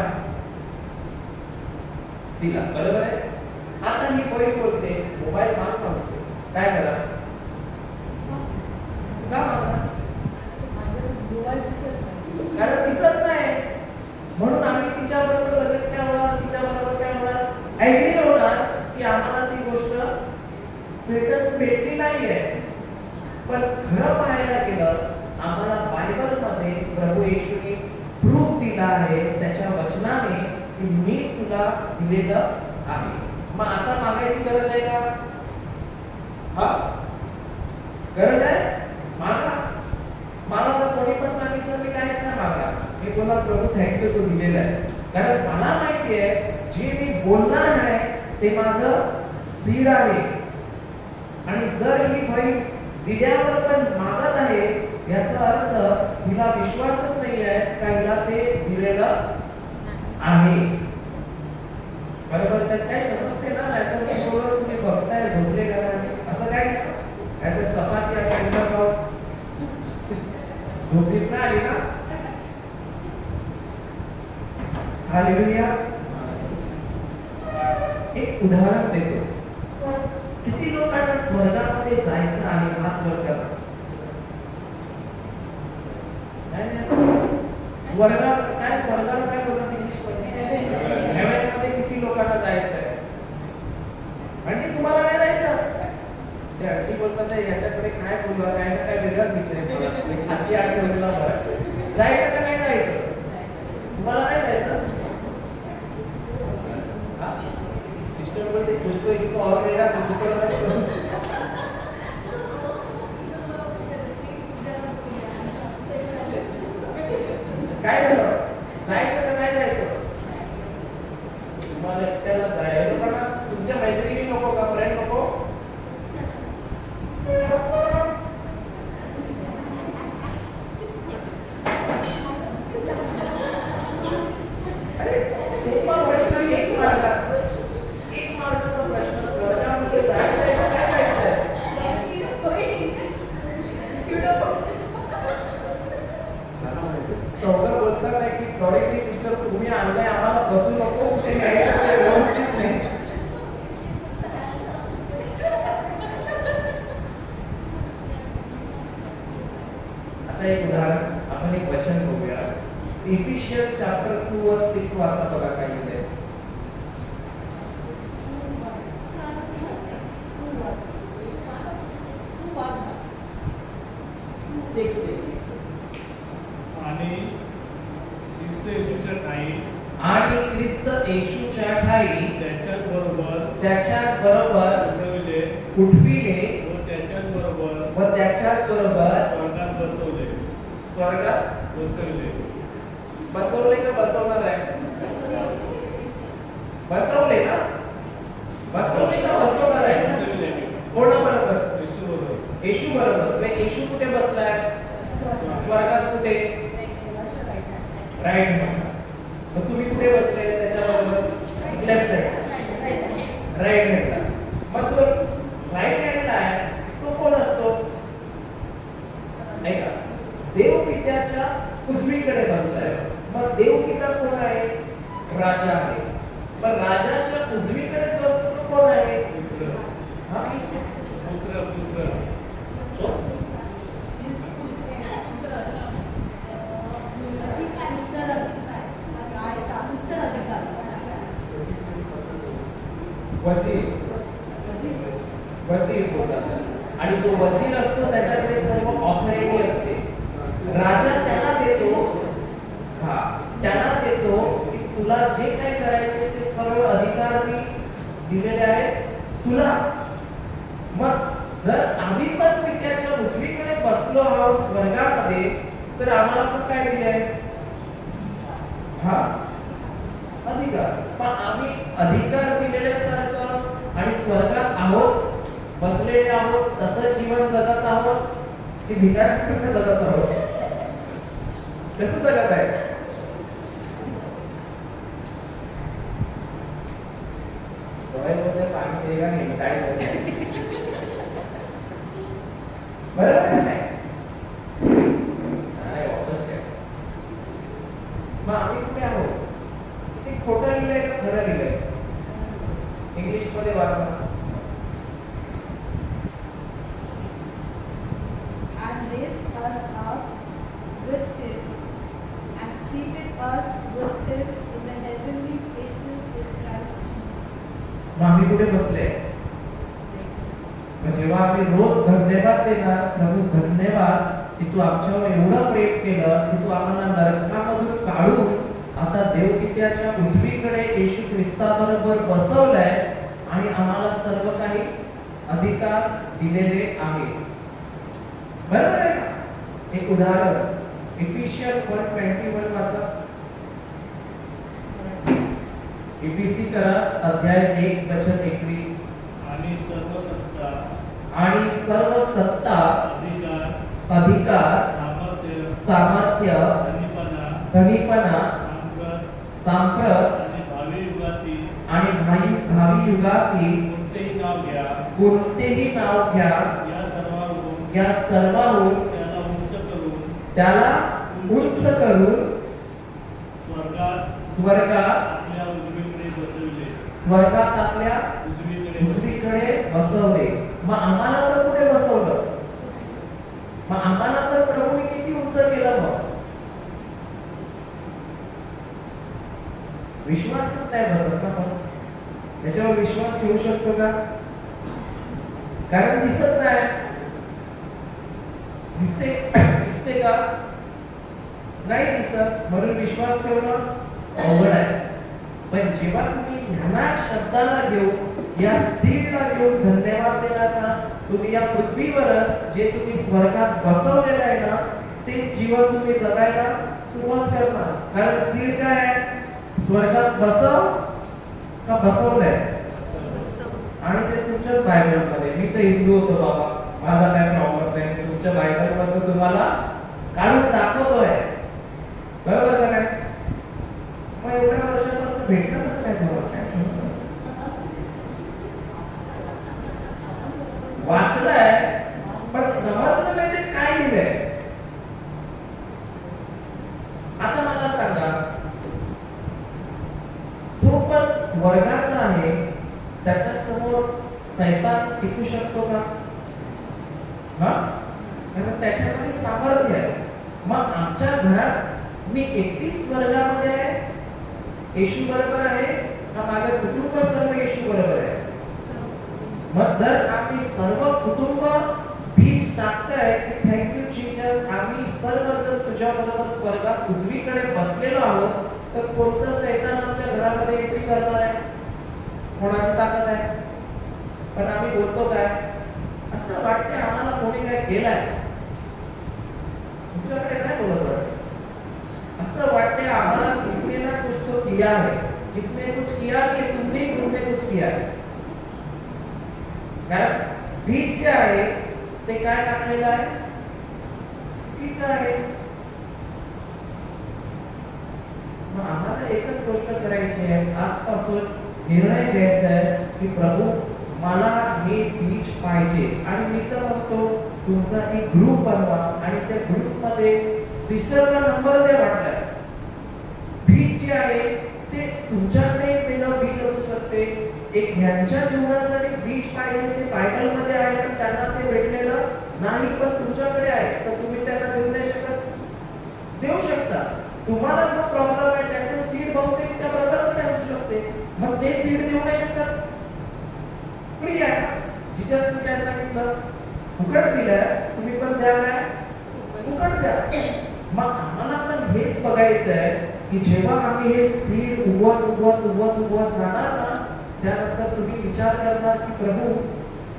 दिला, बरोबर आहे. आता ही बहीण बोलते मोबाईल मागतो असते, काय करा? का मागता? कारण दिसत नाही. म्हणून आम्ही तिच्याबरोबर लगेच काय होणार, तिच्याबरोबर काय होणार, ऍग्री होणार की आम्हाला ती गोष्ट भेटली नाहीये. पण खरं पाहायला गेलं, आम्हाला बायबलमध्ये प्रभू येशूने प्रूफ दिला आहे त्याच्या वचनाने की मी तुला दिलेलं आहे. मग आता मागायची गरज आहे का? हा, गरज आहे. मागा. मला तर कोणी पण सांगितलं मी काहीच नाही मागा. मी बोला प्रभू थँक्यू तू दिलेलं आहे. कारण मला माहिती आहे जे मी बोलणार आहे ते माझं सीड आहे. आणि जर ही बहीण दिल्यावर पण मागत आहे, याचा अर्थ हिला विश्वासच नाही आहे का हिला ते दिलेलं आहे. बरोबर? तर काय समजते ना? नाहीतर तुम्ही बघताय झोपले का असं काय? नाहीतर चपाती आणि अंडा खाऊ झोपीत नाही आली ना? हालेलुया. एक उदाहरण देतो. किती लोकांना स्वर्गामध्ये जायचं आहे? हात वर करा. स्वर्गात काय? स्वर्गाला काय बोलतात इंग्लिश मध्ये? हेवन मध्ये किती लोकांना जायचं आहे? आणि तुम्हाला नाही जायचं? ते आंटी बोलतात याच्याकडे काय बोलू, काय ना काय वेगळाच विचार. आजी आठवडीला जायचं का नाही जायचं? तुम्हाला नाही जायचं? सिस्टर बोलते कुछ तो इसको और देगा, कुछ तो काय झालं? जायचं का नाही जायचं? तुम्हाला एकट्याला जायला का? तुमच्या मैत्रिणी नको का? फ्रेंड नको? अरे सोपा प्रश्न. एक मार्गाचा प्रश्न. स्वर्गामध्ये जायचं आहे का नाही जायचं आहे? चौघं बोलतात नाही की डॉरेक्टली सिस्टर तुम्ही आणलंय आम्हाला फसू नको, ते व्यवस्थित नाही. आता एक उदाहरण, आपण एक वचन बघूया. इफिशियन चॅप्टर 2:6 वाचा बघा काय लिहिलंय. 6:6 आणि इससे त्याच्याच बरोबर उठविले उठविले व त्याच्याच बरोबर व त्याच्याच बरोबर स्वर्गात बसवले स्वर्गात बसवले बसवले का बसवणार आहे? बसवले ना? बसवले का बसवणार आहे? बसवले कोणाबरोबर? येशू बरोबर येशू बरोबर. मग येशू कुठे बसलाय? स्वर्गात कुठे? Right hand. मग तुम्ही कुठे बसले त्याच्याबरोबर? लेफ्ट साइड, राईट हँडला. मग जो राईट हँडला आहे तो कोण असतो? नाही का? देवपित्याच्या उजवीकडे बसलाय. मग देवपिता कोण आहे? राजा आहे. पण राजाच्या उजवीकडे जो असतो तो कोण आहे? पुत्र हा? पुत्र पुत्र वजीर. वजीर बोलतात. आणि जो वजीर असतो त्याच्याकडे सर्व ऑथॉरिटी असते. राजा त्याला देतो, हा त्याला देतो की तुला जे काही करायचे ते सर्व अधिकार मी दिलेले आहेत तुला. मग जर आम्ही पण पित्याच्या उजवीकडे बसलो आहोत स्वर्गामध्ये तर आम्हाला पण काय दिलंय? हा अधिकार. पण आम्ही अधिकार दिलेल्यासारखं आणि स्वर्गात आहोत बसलेले आहोत तसं जीवन जगत आहोत की भिकाऱ्यासारखं जगत आहोत? कसं जगत आहे? डोळ्यामध्ये पाणी देगा नाही काय बोलतोय? बरोबर आहे नाही? नाही, वापस काय? मग आम्ही कुठे आहोत? ते खोटं लिहिलंय का खरं लिहिलंय? इंग्लिश मध्ये वाचा. And raised us up with him and seated us with him in the heavenly places with Christ Jesus. मग आम्ही कुठे बसले? मग जेव्हा आम्ही रोज धन्यवाद देणार, प्रभू धन्यवाद की तू आमच्यावर एवढं प्रेम केलं की तू आम्हाला नरकामधून काढून आता देवपित्याच्या उजवीकडे येशू ख्रिस्ताबरोबर बसवलंय आणि आम्हाला सर्व काही अधिकार दिलेले आहे. बरोबर आहे का? एक उदाहरण इफिशियन 1:21 वाचा. इफिसिकरास अध्याय 1:21. आणि सर्व सत्ता आणि सर्व सत्ता अधिकार अधिकार सामर्थ्य सामर्थ्य धनीपणा सांप्रत आणि भावी युगातील आणि भावी युगातील कोणतेही नाव घ्या कोणतेही नाव घ्या या सर्वाहून त्याला उंच करून स्वर्गात आपल्या उजवीकडे बसविले स्वर्गात आपल्या उजवीकडे बसवले. मग आम्हाला तर कुठे बसवलं? मग आम्हाला तर प्रभूने किती उंच केलं? मग विश्वासच नाही बसत का? पण त्याच्यावर विश्वास ठेवू शकतो का? कारण दिसत नाही. दिसते का? नाही दिसत, म्हणून विश्वास ठेवणं अवघड आहे. पण जेव्हा तुम्ही ह्या शब्दाला घेऊन या सीलला घेऊन धन्यवाद देणार ना, तुम्ही या पृथ्वीवरच जे तुम्ही स्वर्गात बसवलेलं आहे ना ते जीवन तुम्ही जगायला सुरुवात करणार. कारण सील काय आहे? स्वर्गात बसव का बसवलंय? आणि ते तुमच्या बायबलमध्ये. मी तर हिंदू होतो बाबा, माझा काय प्रॉब्लेम नाही. मी तुमच्या बायबलमध्ये तुम्हाला काढून दाखवतोय. बरोबर का नाही? मग एवढ्या वर्षापासून भेटलं कसं काय तुम्हाला? काय वाचलंय पण समजलं नाही ते काय लिहिलंय. आता मला सांगा, जो पण स्वर्गाचा आहे त्याच्या समोर सैतान टिकू शकतो का? कारण त्याच्यामध्ये सामर्थ्य आहे. मग आमच्या घरात मी एकटीच स्वर्गामध्ये आहे, येशू बरोबर आहे का माझं कुटुंब सर्व येशू बरोबर आहे? मग जर आम्ही सर्व कुटुंब बीज टाकताय की थँक्यू जीसस, आम्ही सर्वजण तुझ्या बरोबर स्वर्गात उजवीकडे बसलेलो आहोत, तर कोणतं सैतान आमच्या घरामध्ये एंट्री करणार आहे? कोणाची ताकद आहे, पण आम्ही बोलतो काय, असं वाटतं आम्हाला कोणी काय केलंय, तुमच्याकडे काय बोलत वाटतं, असं वाटते आम्हाला किसने ना कुछ तो किया है, किसने कुछ किया कि तुमने कुछ किया है. कारण बीज जे आहे ते काय टाकलेलं आहे, चुकीचं आहे. मग आम्हाला एकच गोष्ट करायची आहे, आजपासून निर्णय घ्यायचा आहे की प्रभू मला हे बीज पाहिजे. आणि मी तर म्हणतो तुमचा एक ग्रुप बनवा आणि त्या ग्रुपमध्ये सिस्टरला नंबर द्या वाटल्यास. बीज जे आहे ते तुमच्याकडे वेगळं बीज असू शकते, एक ह्यांच्या जीवनासाठी बीज पाहिजे ते बायबलमध्ये आहे पण त्यांना ते भेटलेलं नाही, पण तुमच्याकडे आहे तर तुम्ही त्यांना देऊ नाही शकत, देऊ शकता. तुम्हाला जो प्रॉब्लेम आहे त्याचं सीड बहुतेक त्या ब्रदरमध्ये असू शकते, मग ते सीड देऊ नाही शकत, फ्री आहे. जिजसने काय सांगितलं, फुकट दिलं तुम्ही पण द्या, काय फुकट द्या. मग आम्हाला पण हेच बघायचं आहे की जेव्हा आम्ही हे सीड उगवत जाणार ना, त्यानंतर तुम्ही विचार करणार की प्रभू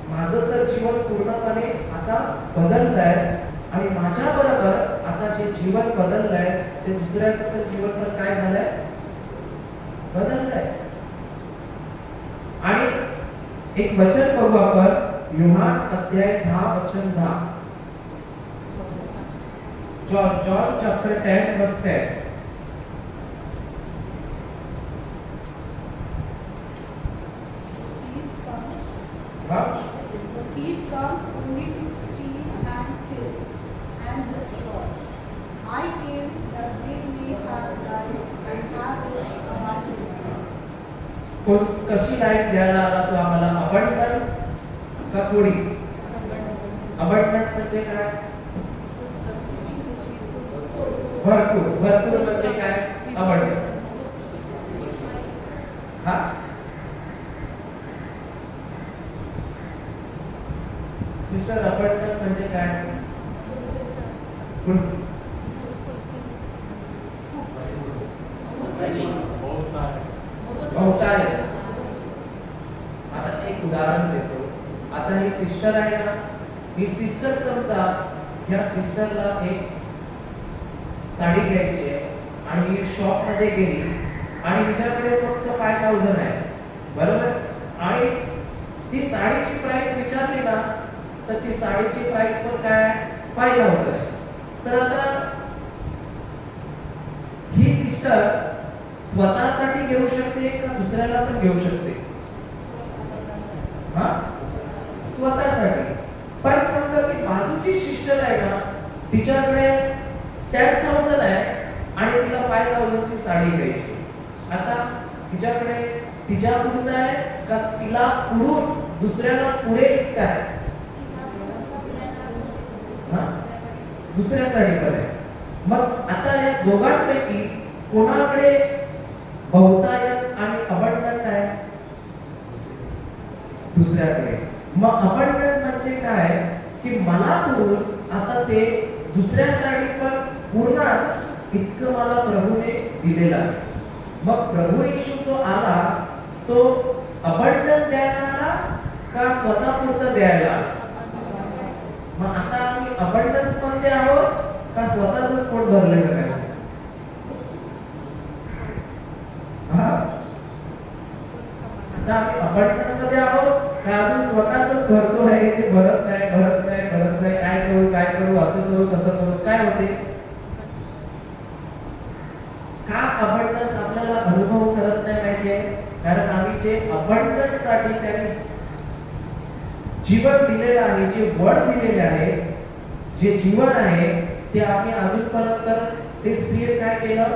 माझं तर जीवन पूर्णपणे आता बदललंय आणि माझ्या बरोबर आता जे जीवन बदललंय ते दुसऱ्याचं पण जीवन पण काय झालंय, बदललंय. आणि एक वचन बघू आपण, योहान अध्याय 10 वचन 10. John chapter 10 verse 10. The thief comes only to steal and kill and destroy. I came that they may have life and have it abundantly. कशी लाईफ द्यायला आला तो आम्हाला, अबंडन्स का थोडी? अबंडन्स म्हणजे काय, भरपूर. भरपूर म्हणजे काय, अबंडन्स. हा सिस्टर, अबंडन्स म्हणजे काय? बहुतायत. आता एक उदाहरण देतो. आता ही सिस्टर आहे ना, ही सिस्टर समजा ह्या सिस्टरला एक साडी घ्यायची आहे आणि ही शॉप मध्ये गेली आणि हिच्याकडे फक्त 5000 आहे, बरोबर. आणि ती साडीची प्राइस विचारली ना तर ती साडीची प्राइस पण काय 5000 आहे. तर आता ही सिस्टर स्वतःसाठी घेऊ शकते का दुसऱ्याला पण घेऊ शकते? हा, स्वतःसाठी. पण समजा की बाजूची सिस्टर आहे ना, तिच्याकडे 10,000 आहे आणि तिला 5000 ची साडी घ्यायची. आता तिच्याकडे तिच्या पुरतं आहे का तिला पुरून दुसऱ्याला पुढे काय? दुसऱ्यासाठी पण आहे. मग आता या दोघांपैकी कोणाकडे बहुतायत आणि अबंडंट आहे? दुसऱ्याकडे. मग अबंडंट म्हणजे काय की मला पुरून आता ते दुसऱ्यासाठी पण पूर्ण इतकं मला प्रभूने दिलेलं आहे. मग प्रभू येशू जो आला तो अबंडंट द्यायला का स्वतःपुरतं द्यायला? मग आता आम्ही अबंडन्स मध्ये आहोत का स्वतःच पोट भरलेलं आहे? आता आम्ही अबंडन्स मध्ये आहोत का अजून स्वतःच भरतो आहे, ते भरत नाही, काय करू, असं करू, तसं करू, काय होते? का अबंडन्स आपल्याला अनुभव करत नाही माहितीये? कारण आम्ही जे अबंडन्स साठी त्यांनी जीवन दिलेलं आहे, जे वड दिलेले आहे, जे जीवन आहे ते आम्ही अजूनपर्यंत ते सीड काय केलं,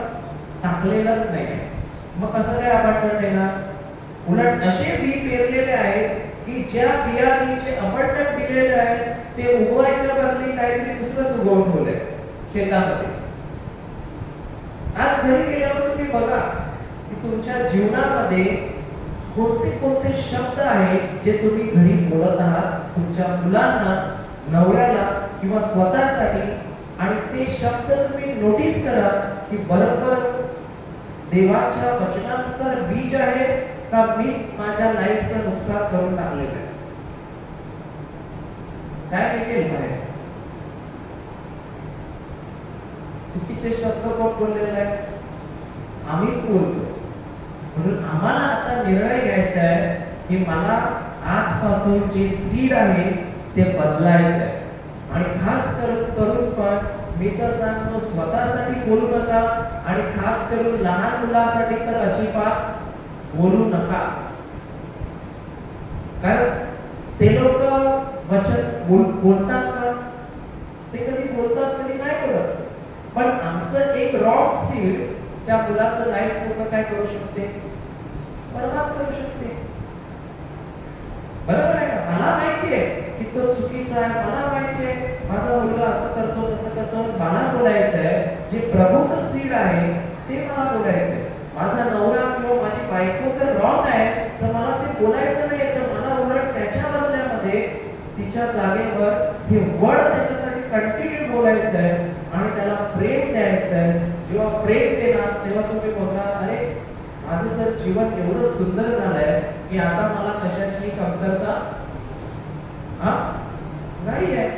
टाकलेलंच नाही. मग कसं काय अबंडन्ट येणार? उलट असे बी पेरलेले आहेत की ज्या बियाणीचे अबंडन्ट दिलेले आहेत ते उगवायच्या बदली काहीतरी दुसरंच उगवून ठेवलंय शेतामध्ये. आज घरी गेल्यावर तुम्ही बघा की तुमच्या जीवनामध्ये कोणते कोणते शब्द आहेत जे तुम्ही घरी बोलत आहात तुमच्या मुलांना, नवऱ्याला किंवा स्वतःसाठी. आणि ते शब्द तुम्ही नोटीस करा की बरोबर देवाच्या वचनानुसार बीज आहे का मीच माझ्या लाईफचं नुकसान करून टाकलेलं आहे? काय निघेल बाहेर? चुकीचे शब्द कोण बोललेले आहे? आम्हीच बोलतो. म्हणून आम्हाला आता निर्णय घ्यायचा आहे की मला आजपासून जे सीड आहे ते बदलायचं आहे. आणि खास करून पण मी तर सांगतो, स्वतःसाठी बोलू नका आणि खास करून लहान मुलासाठी तर अजिबात बोलू नका. कारण ते लोक वचन बोलतात का? ते कधी बोलतात, कधी नाही बोलत. पण आमचं एक रॉंग सीड त्या मुलाचं लाईफ पूर्ण काय करू शकते? बरबाद करू शकते. बरोबर आहे का? मला माहिती आहे की तो चुकीचा आहे, मला माहिती आहे माझा मुलगा असं करतो तसं करतो. मला बोलायचं आहे जे प्रभूचं सीड आहे ते मला बोलायचं आहे. माझा नवरा किंवा माझी बायको जर रॉंग आहे तर मला ते बोलायचं नाही. तर मला उलट त्याच्या बदल्यामध्ये तिच्या जागेवर हे वर्ड त्याच्यासाठी कंटिन्यू बोलायचं आहे आणि त्याला प्रेम द्यायचं आहे. जेव्हा प्रेम देणार तेव्हा तुम्ही बघा, अरे माझं तर जीवन एवढं सुंदर झालंय की आता मला कशाची कमतरता नाही आहे.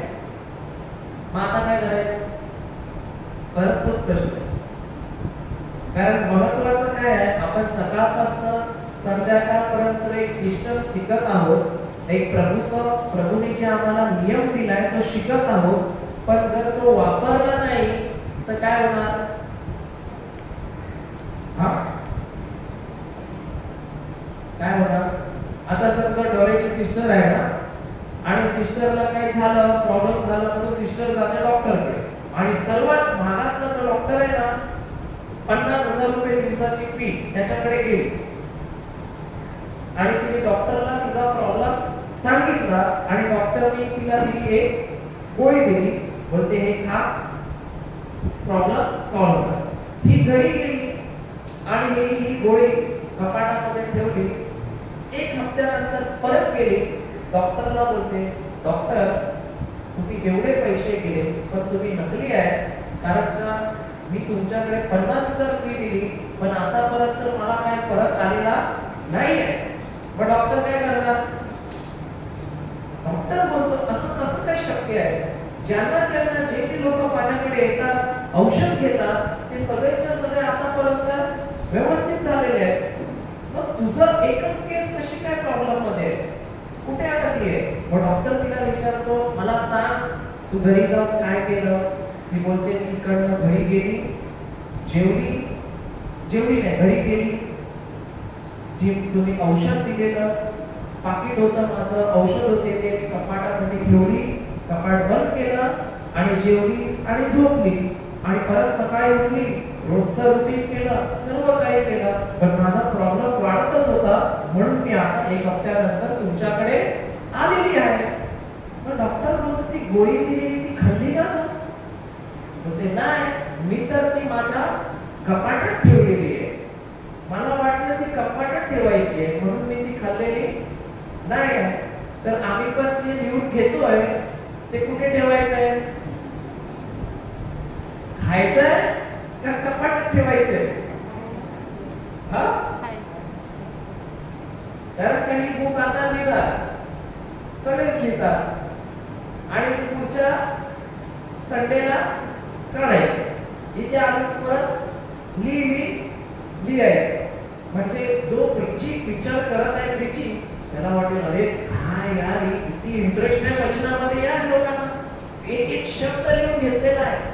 मग आता काय करायचं? परत तोच प्रश्न. कारण महत्वाचं काय आहे, आपण सकाळपासून संध्याकाळपर्यंत एक सिस्टम शिकत आहोत. एक प्रभूने जे आम्हाला नियम दिलाय तो शिकत आहोत. पण जर तो वापरला नाही तर काय होणार? काय होणार? आता समजा डॉरेटी सिस्टर आहे ना, आणि सिस्टरला काही झालं, प्रॉब्लेम झाला, तर सिस्टर जाते डॉक्टरकडे. आणि सर्वात महागातला जो डॉक्टर आहे ना, 50,000 रुपये दिवसाची फी त्याच्याकडे गेली. आणि तिने डॉक्टरला तिचा प्रॉब्लेम सांगितला आणि डॉक्टरने तिला दिली एक गोळी दिली. बोलते हे खा, प्रॉब्लेम सॉल्व्ह कर. ती घरी गेली आणि ही गोळी कपाटामध्ये ठेवली. एक हफ्त्यानंतर परत गेली, डॉक्टरला बोलते, डॉक्टर तुम्ही एवढे पैसे गेले पण तुम्ही नकली आहे. कारण का मी तुमच्याकडे 50,000 फी दिली पण आतापर्यंत मला काय परत आलेला नाही आहे. मग डॉक्टर काय करणार? डॉक्टर बोलतो असं कसं काय शक्य आहे? ज्यांना जे लोक माझ्याकडे येतात, औषध घेतात, ते सगळेच्या सगळे आतापर्यंत व्यवस्थित झालेले आहेत. मग तुझं एकच केस कशी काय प्रॉब्लेम मध्ये कुठे अडकली आहे? मग डॉक्टर तिला विचारतो, मला सांग तू घरी जाऊन काय केलं? ती बोलते मी इकडनं घरी गेली, जेवली नाही, घरी गेली, जी तुम्ही औषध दिलेलं पाकिट होतं माझं, औषध होते ते मी कपाटामध्ये ठेवली, कपाट बंद केलं आणि जेवली आणि झोपली. आणि परत सकाळी उठली, रोजचं रुटीन केलं, सर्व काही केलं. पण माझा प्रॉब्लेम वाढतच होता, म्हणून मी आता एक हफ्त्यानंतर तुमच्याकडे आलेली आहे. मग डॉक्टर बोलतो ती गोळी दिलेली ती खाल्ली का? बोलते नाही, मी तर ती माझ्या कपाटात ठेवलेली आहे. मला वाटलं ती कपाटात ठेवायची आहे म्हणून मी ती खाल्लेली नाही आहे. तर आम्ही पण जे लिहून घेतोय ते कुठे ठेवायचं आहे? खायचंय का कपाटात ठेवायचंय? कारण काही बुक आता लिहितात, सगळेच लिहितात आणि ती पुढच्या संडेला काढायची. इथे आम्ही परत लिहायचं. म्हणजे जो प्रीचिंग विचार करत आहे प्रीचिंग, त्याला वाटेल अरे काय यार किती इंटरेस्ट आहे वचनामध्ये, या लोकांना एक एक शब्द लिहून घेतलेला आहे.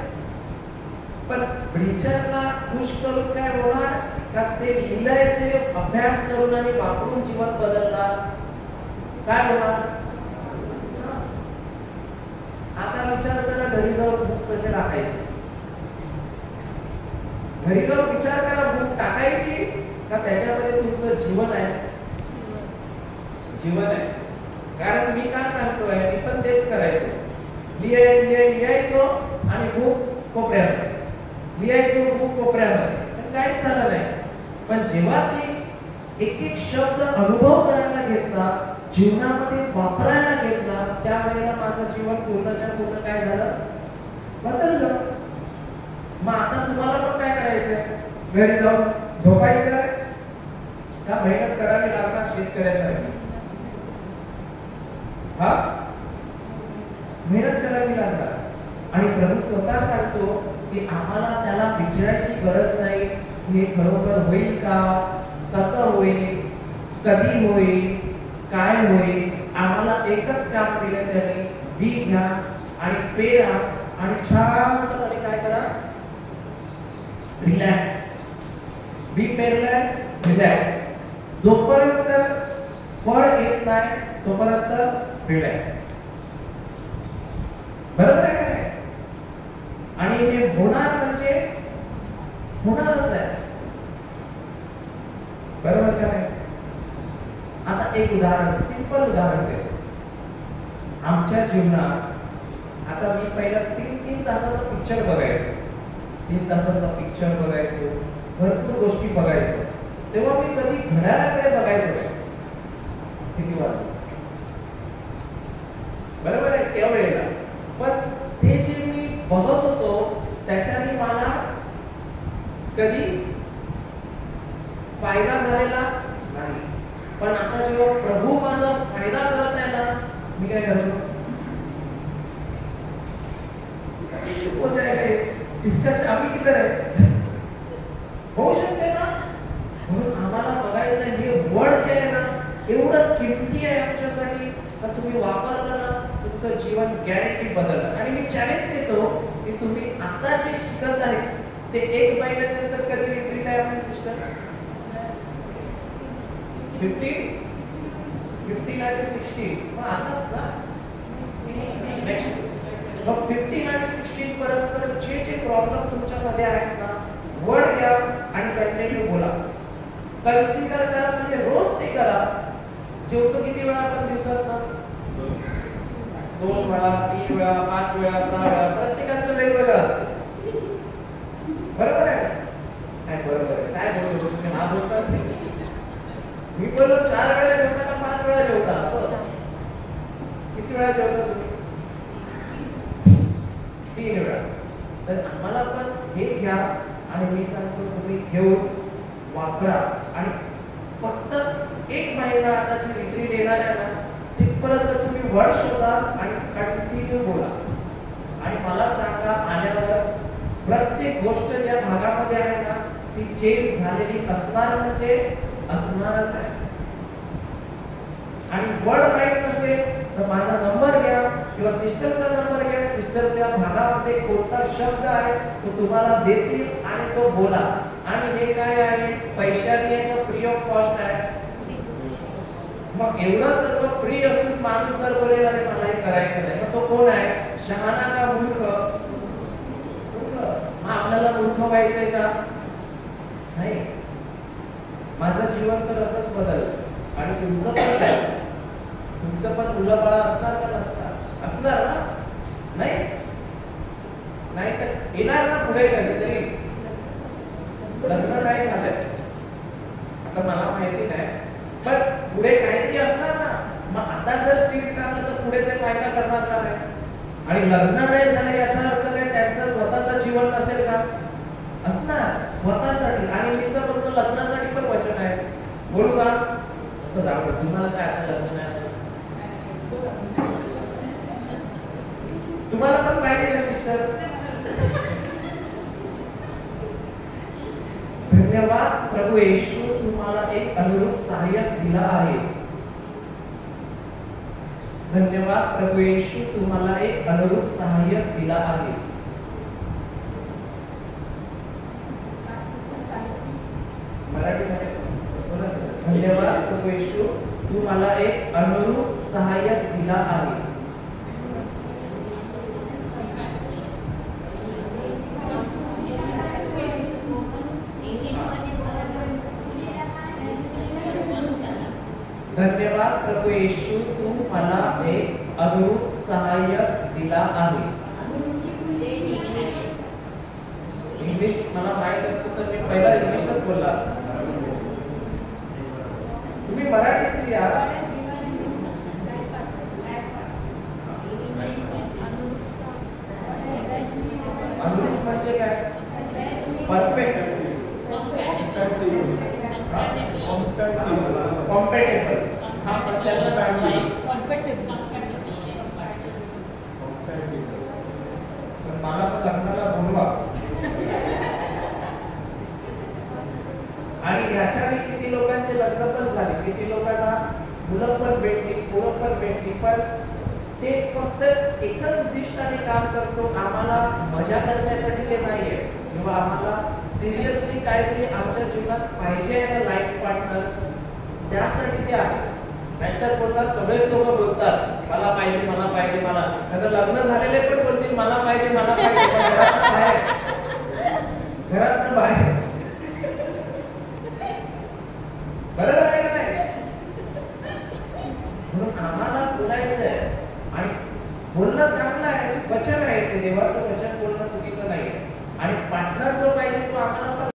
पण प्रीचरला खुश करून काय होणार? का ते लिहिलंय ते अभ्यास करून आणि वापरून जीवन बदलणार? काय होणार? आता विचार करा, घरी जाऊन बुक कधी टाकायची? घरी जाऊन विचार करा, बुक टाकायची का त्याच्यामध्ये तुमचं जीवन आहे? जीवन आहे. कारण मी काय सांगतोय, मी पण तेच करायचो. लिहायचो आणि बुक कोपऱ्यामध्ये, लिहायचो बुक कोपऱ्यामध्ये, पण काहीच झालं नाही. पण जेव्हा ती एक एक शब्द अनुभव करायला घेतला, जीवनामध्ये वापरायला घेतला, त्यावेळेला माझं जीवन पूर्णच्या पूर्ण काय झालं? बदललं. मग आता तुम्हाला पण काय करायचंय? घरी जाऊन झोपायचं, का मेहनत करावी लागणार शेतकऱ्यासाठी? हा, मेहनत करावी लागणार. आणि प्रभू स्वतः सांगतो की आम्हाला त्याला विचारायची गरज नाही हे खरोखर होईल का, कसं होईल, कधी होईल, काय होईल. आम्हाला एकच काम दिलं त्याने, बी घ्या आणि पेरा आणि शांतपणे काय करा, रिलॅक्स. बी पेरलाय, रिलॅक्स. जोपर्यंत फळ येत नाही तोपर्यंत रिलॅक्स. बरोबर आहे का? आणि हे होणार म्हणजे होणारच आहे. बरोबर काय? आता एक उदाहरण, सिंपल उदाहरण देतो. आमच्या जीवनात आता मी पहिला 3 तासाचा पिक्चर बघायचो. 3 तासाचा पिक्चर बघायचो, भरपूर गोष्टी बघायचो. तेव्हा मी कधी घड्याळाकडे बघायचो नाही किती वाजले. बरोबर आहे त्यावेळेला. पण ते जे मी बघत होतो त्याच्याने मला कधी फायदा झालेला नाही. पण आता जेव्हा प्रभू माझा फायदा करत आहे ना, मी काय करतो, हो जाएगा इसका चाबी किधर है, होऊ शकते ना. म्हणून आम्हाला बघायचं हे वर्ड जे आहे ना एवढं किमती आहे आमच्यासाठी का तुम्ही वापरलं ना तुमचं जीवन गॅरंटी बदलणार. आणि मी चॅलेंज देतो की तुम्ही आता जे शिकत आहे ते 1 महिन्यानंतर कधी रिट्रीट आहे आपली सिस्टर 15 आणि 16 मग आताच ना नेक्स्ट. मग 15 आणि 16 पर्यंत जे प्रॉब्लेम तुमच्यामध्ये आहेत ना, वर्ड घ्या आणि कंटिन्यू बोला. कन्सिडर करा, म्हणजे रोज ते करा. जेवतो किती वेळा आपण दिवसात ना? 2 वेळा, 3 वेळा, 5 वेळा, 6 वेळा. प्रत्येकाचं वेगवेगळं असतं. बरोबर आहे काय? बरोबर आहे. काय बोलतो तुम्ही? हा बोलतात मी बोललो 4 वेळा जेवता का 5 वेळा जेवता? असं किती वेळा जेवता तुम्ही? 3 वेळा. तर आम्हाला पण हे घ्या आणि मी सांगतो तुम्ही घेऊन वापरा. आणि फक्त 1 महिना आताची रिट्रीट येणार आहे ना, तिथपर्यंत तुम्ही वर्ड शोधा आणि कंटिन्यू बोला. आणि मला सांगा आल्यावर प्रत्येक गोष्ट ज्या भागामध्ये आहे ना ती चेंज झालेली असणार म्हणजे असणारच आहे. आणि वर्ड माहित नसेल तर माझा नंबर घ्या किंवा सिस्टरचा नंबर घ्या. सिस्टर त्या भागामध्ये कोणता शब्द आहे तो तुम्हाला देतील आणि तो बोला. आणि हे काय आहे? पैशाने आहे, फ्री ऑफ कॉस्ट आहे. मग एवढं सर्व फ्री असून माणूस जर बोलेल अरे मला हे करायचं नाही, मग तो कोण आहे? शहाणा का मूर्ख? मग आपल्याला मूर्ख व्हायचंय का? नाही. माझं जीवन तर असंच बदललं आणि तुमचं पण तुमचं पण मुलं-बाळं असणार का नसणार? असणार ना? नाही नाही तर येणार ना पुढे कधीतरी. लग्न काय झालंय आता मला माहिती नाही, पण पुढे काहीतरी असणार ना. मग आता जर सीट टाकलं तर पुढे ते फायदा करणार का नाही? आणि लग्न नाही झालं याचा अर्थ काय त्यांचं स्वतःचं जीवन नसेल का? असणार स्वतःसाठी. आणि मी तर फक्त लग्नासाठी पण वचन आहे. बोलू का? जाऊ तुम्हाला काय आता लग्न नाही तुम्हाला पण पाहिजे का सिस्टर? धन्यवाद प्रभू येशू, तुम्हाला एक अनुरूप सहाय्यक दिला आहेस. धन्यवाद प्रभू येशू, तुम्हाला एक अनुरूप सहाय्यक दिला आहेस. मराठीमध्ये धन्यवाद प्रभू येशू, तू मला एक अनुरूप सहाय्यक दिला आहेस. धन्यवाद प्रभू येशू, तू मला एक अनुरूप सहाय्यक दिला आहेस. इंग्लिश मला माहित असतं तर मी पहिला इंग्लिशच बोलला असता. तुम्ही मराठीत लिहा. अनुरूप म्हणजे काय? परफेक्ट. त्यांना सांगितलं पण मला पण लग्नाला बोलवा. आणि याच्याने किती लोकांचे लग्न पण झाले, किती लोकांना मुलं पण भेटली, पोरं पण भेटली, पण ते फक्त एकच उद्दिष्टाने काम करतो, आम्हाला मजा करण्यासाठी ते नाहीये. जेव्हा आम्हाला सिरियसली काहीतरी आमच्या जीवनात पाहिजे आहे ना लाईफ पार्टनर, त्यासाठी ते आहे. नाहीतर बोलतात सगळे लोक बोलतात मला पाहिजे मला पाहिजे मला, आता लग्न झालेले पण बोलतील मला पाहिजे मला पाहिजे.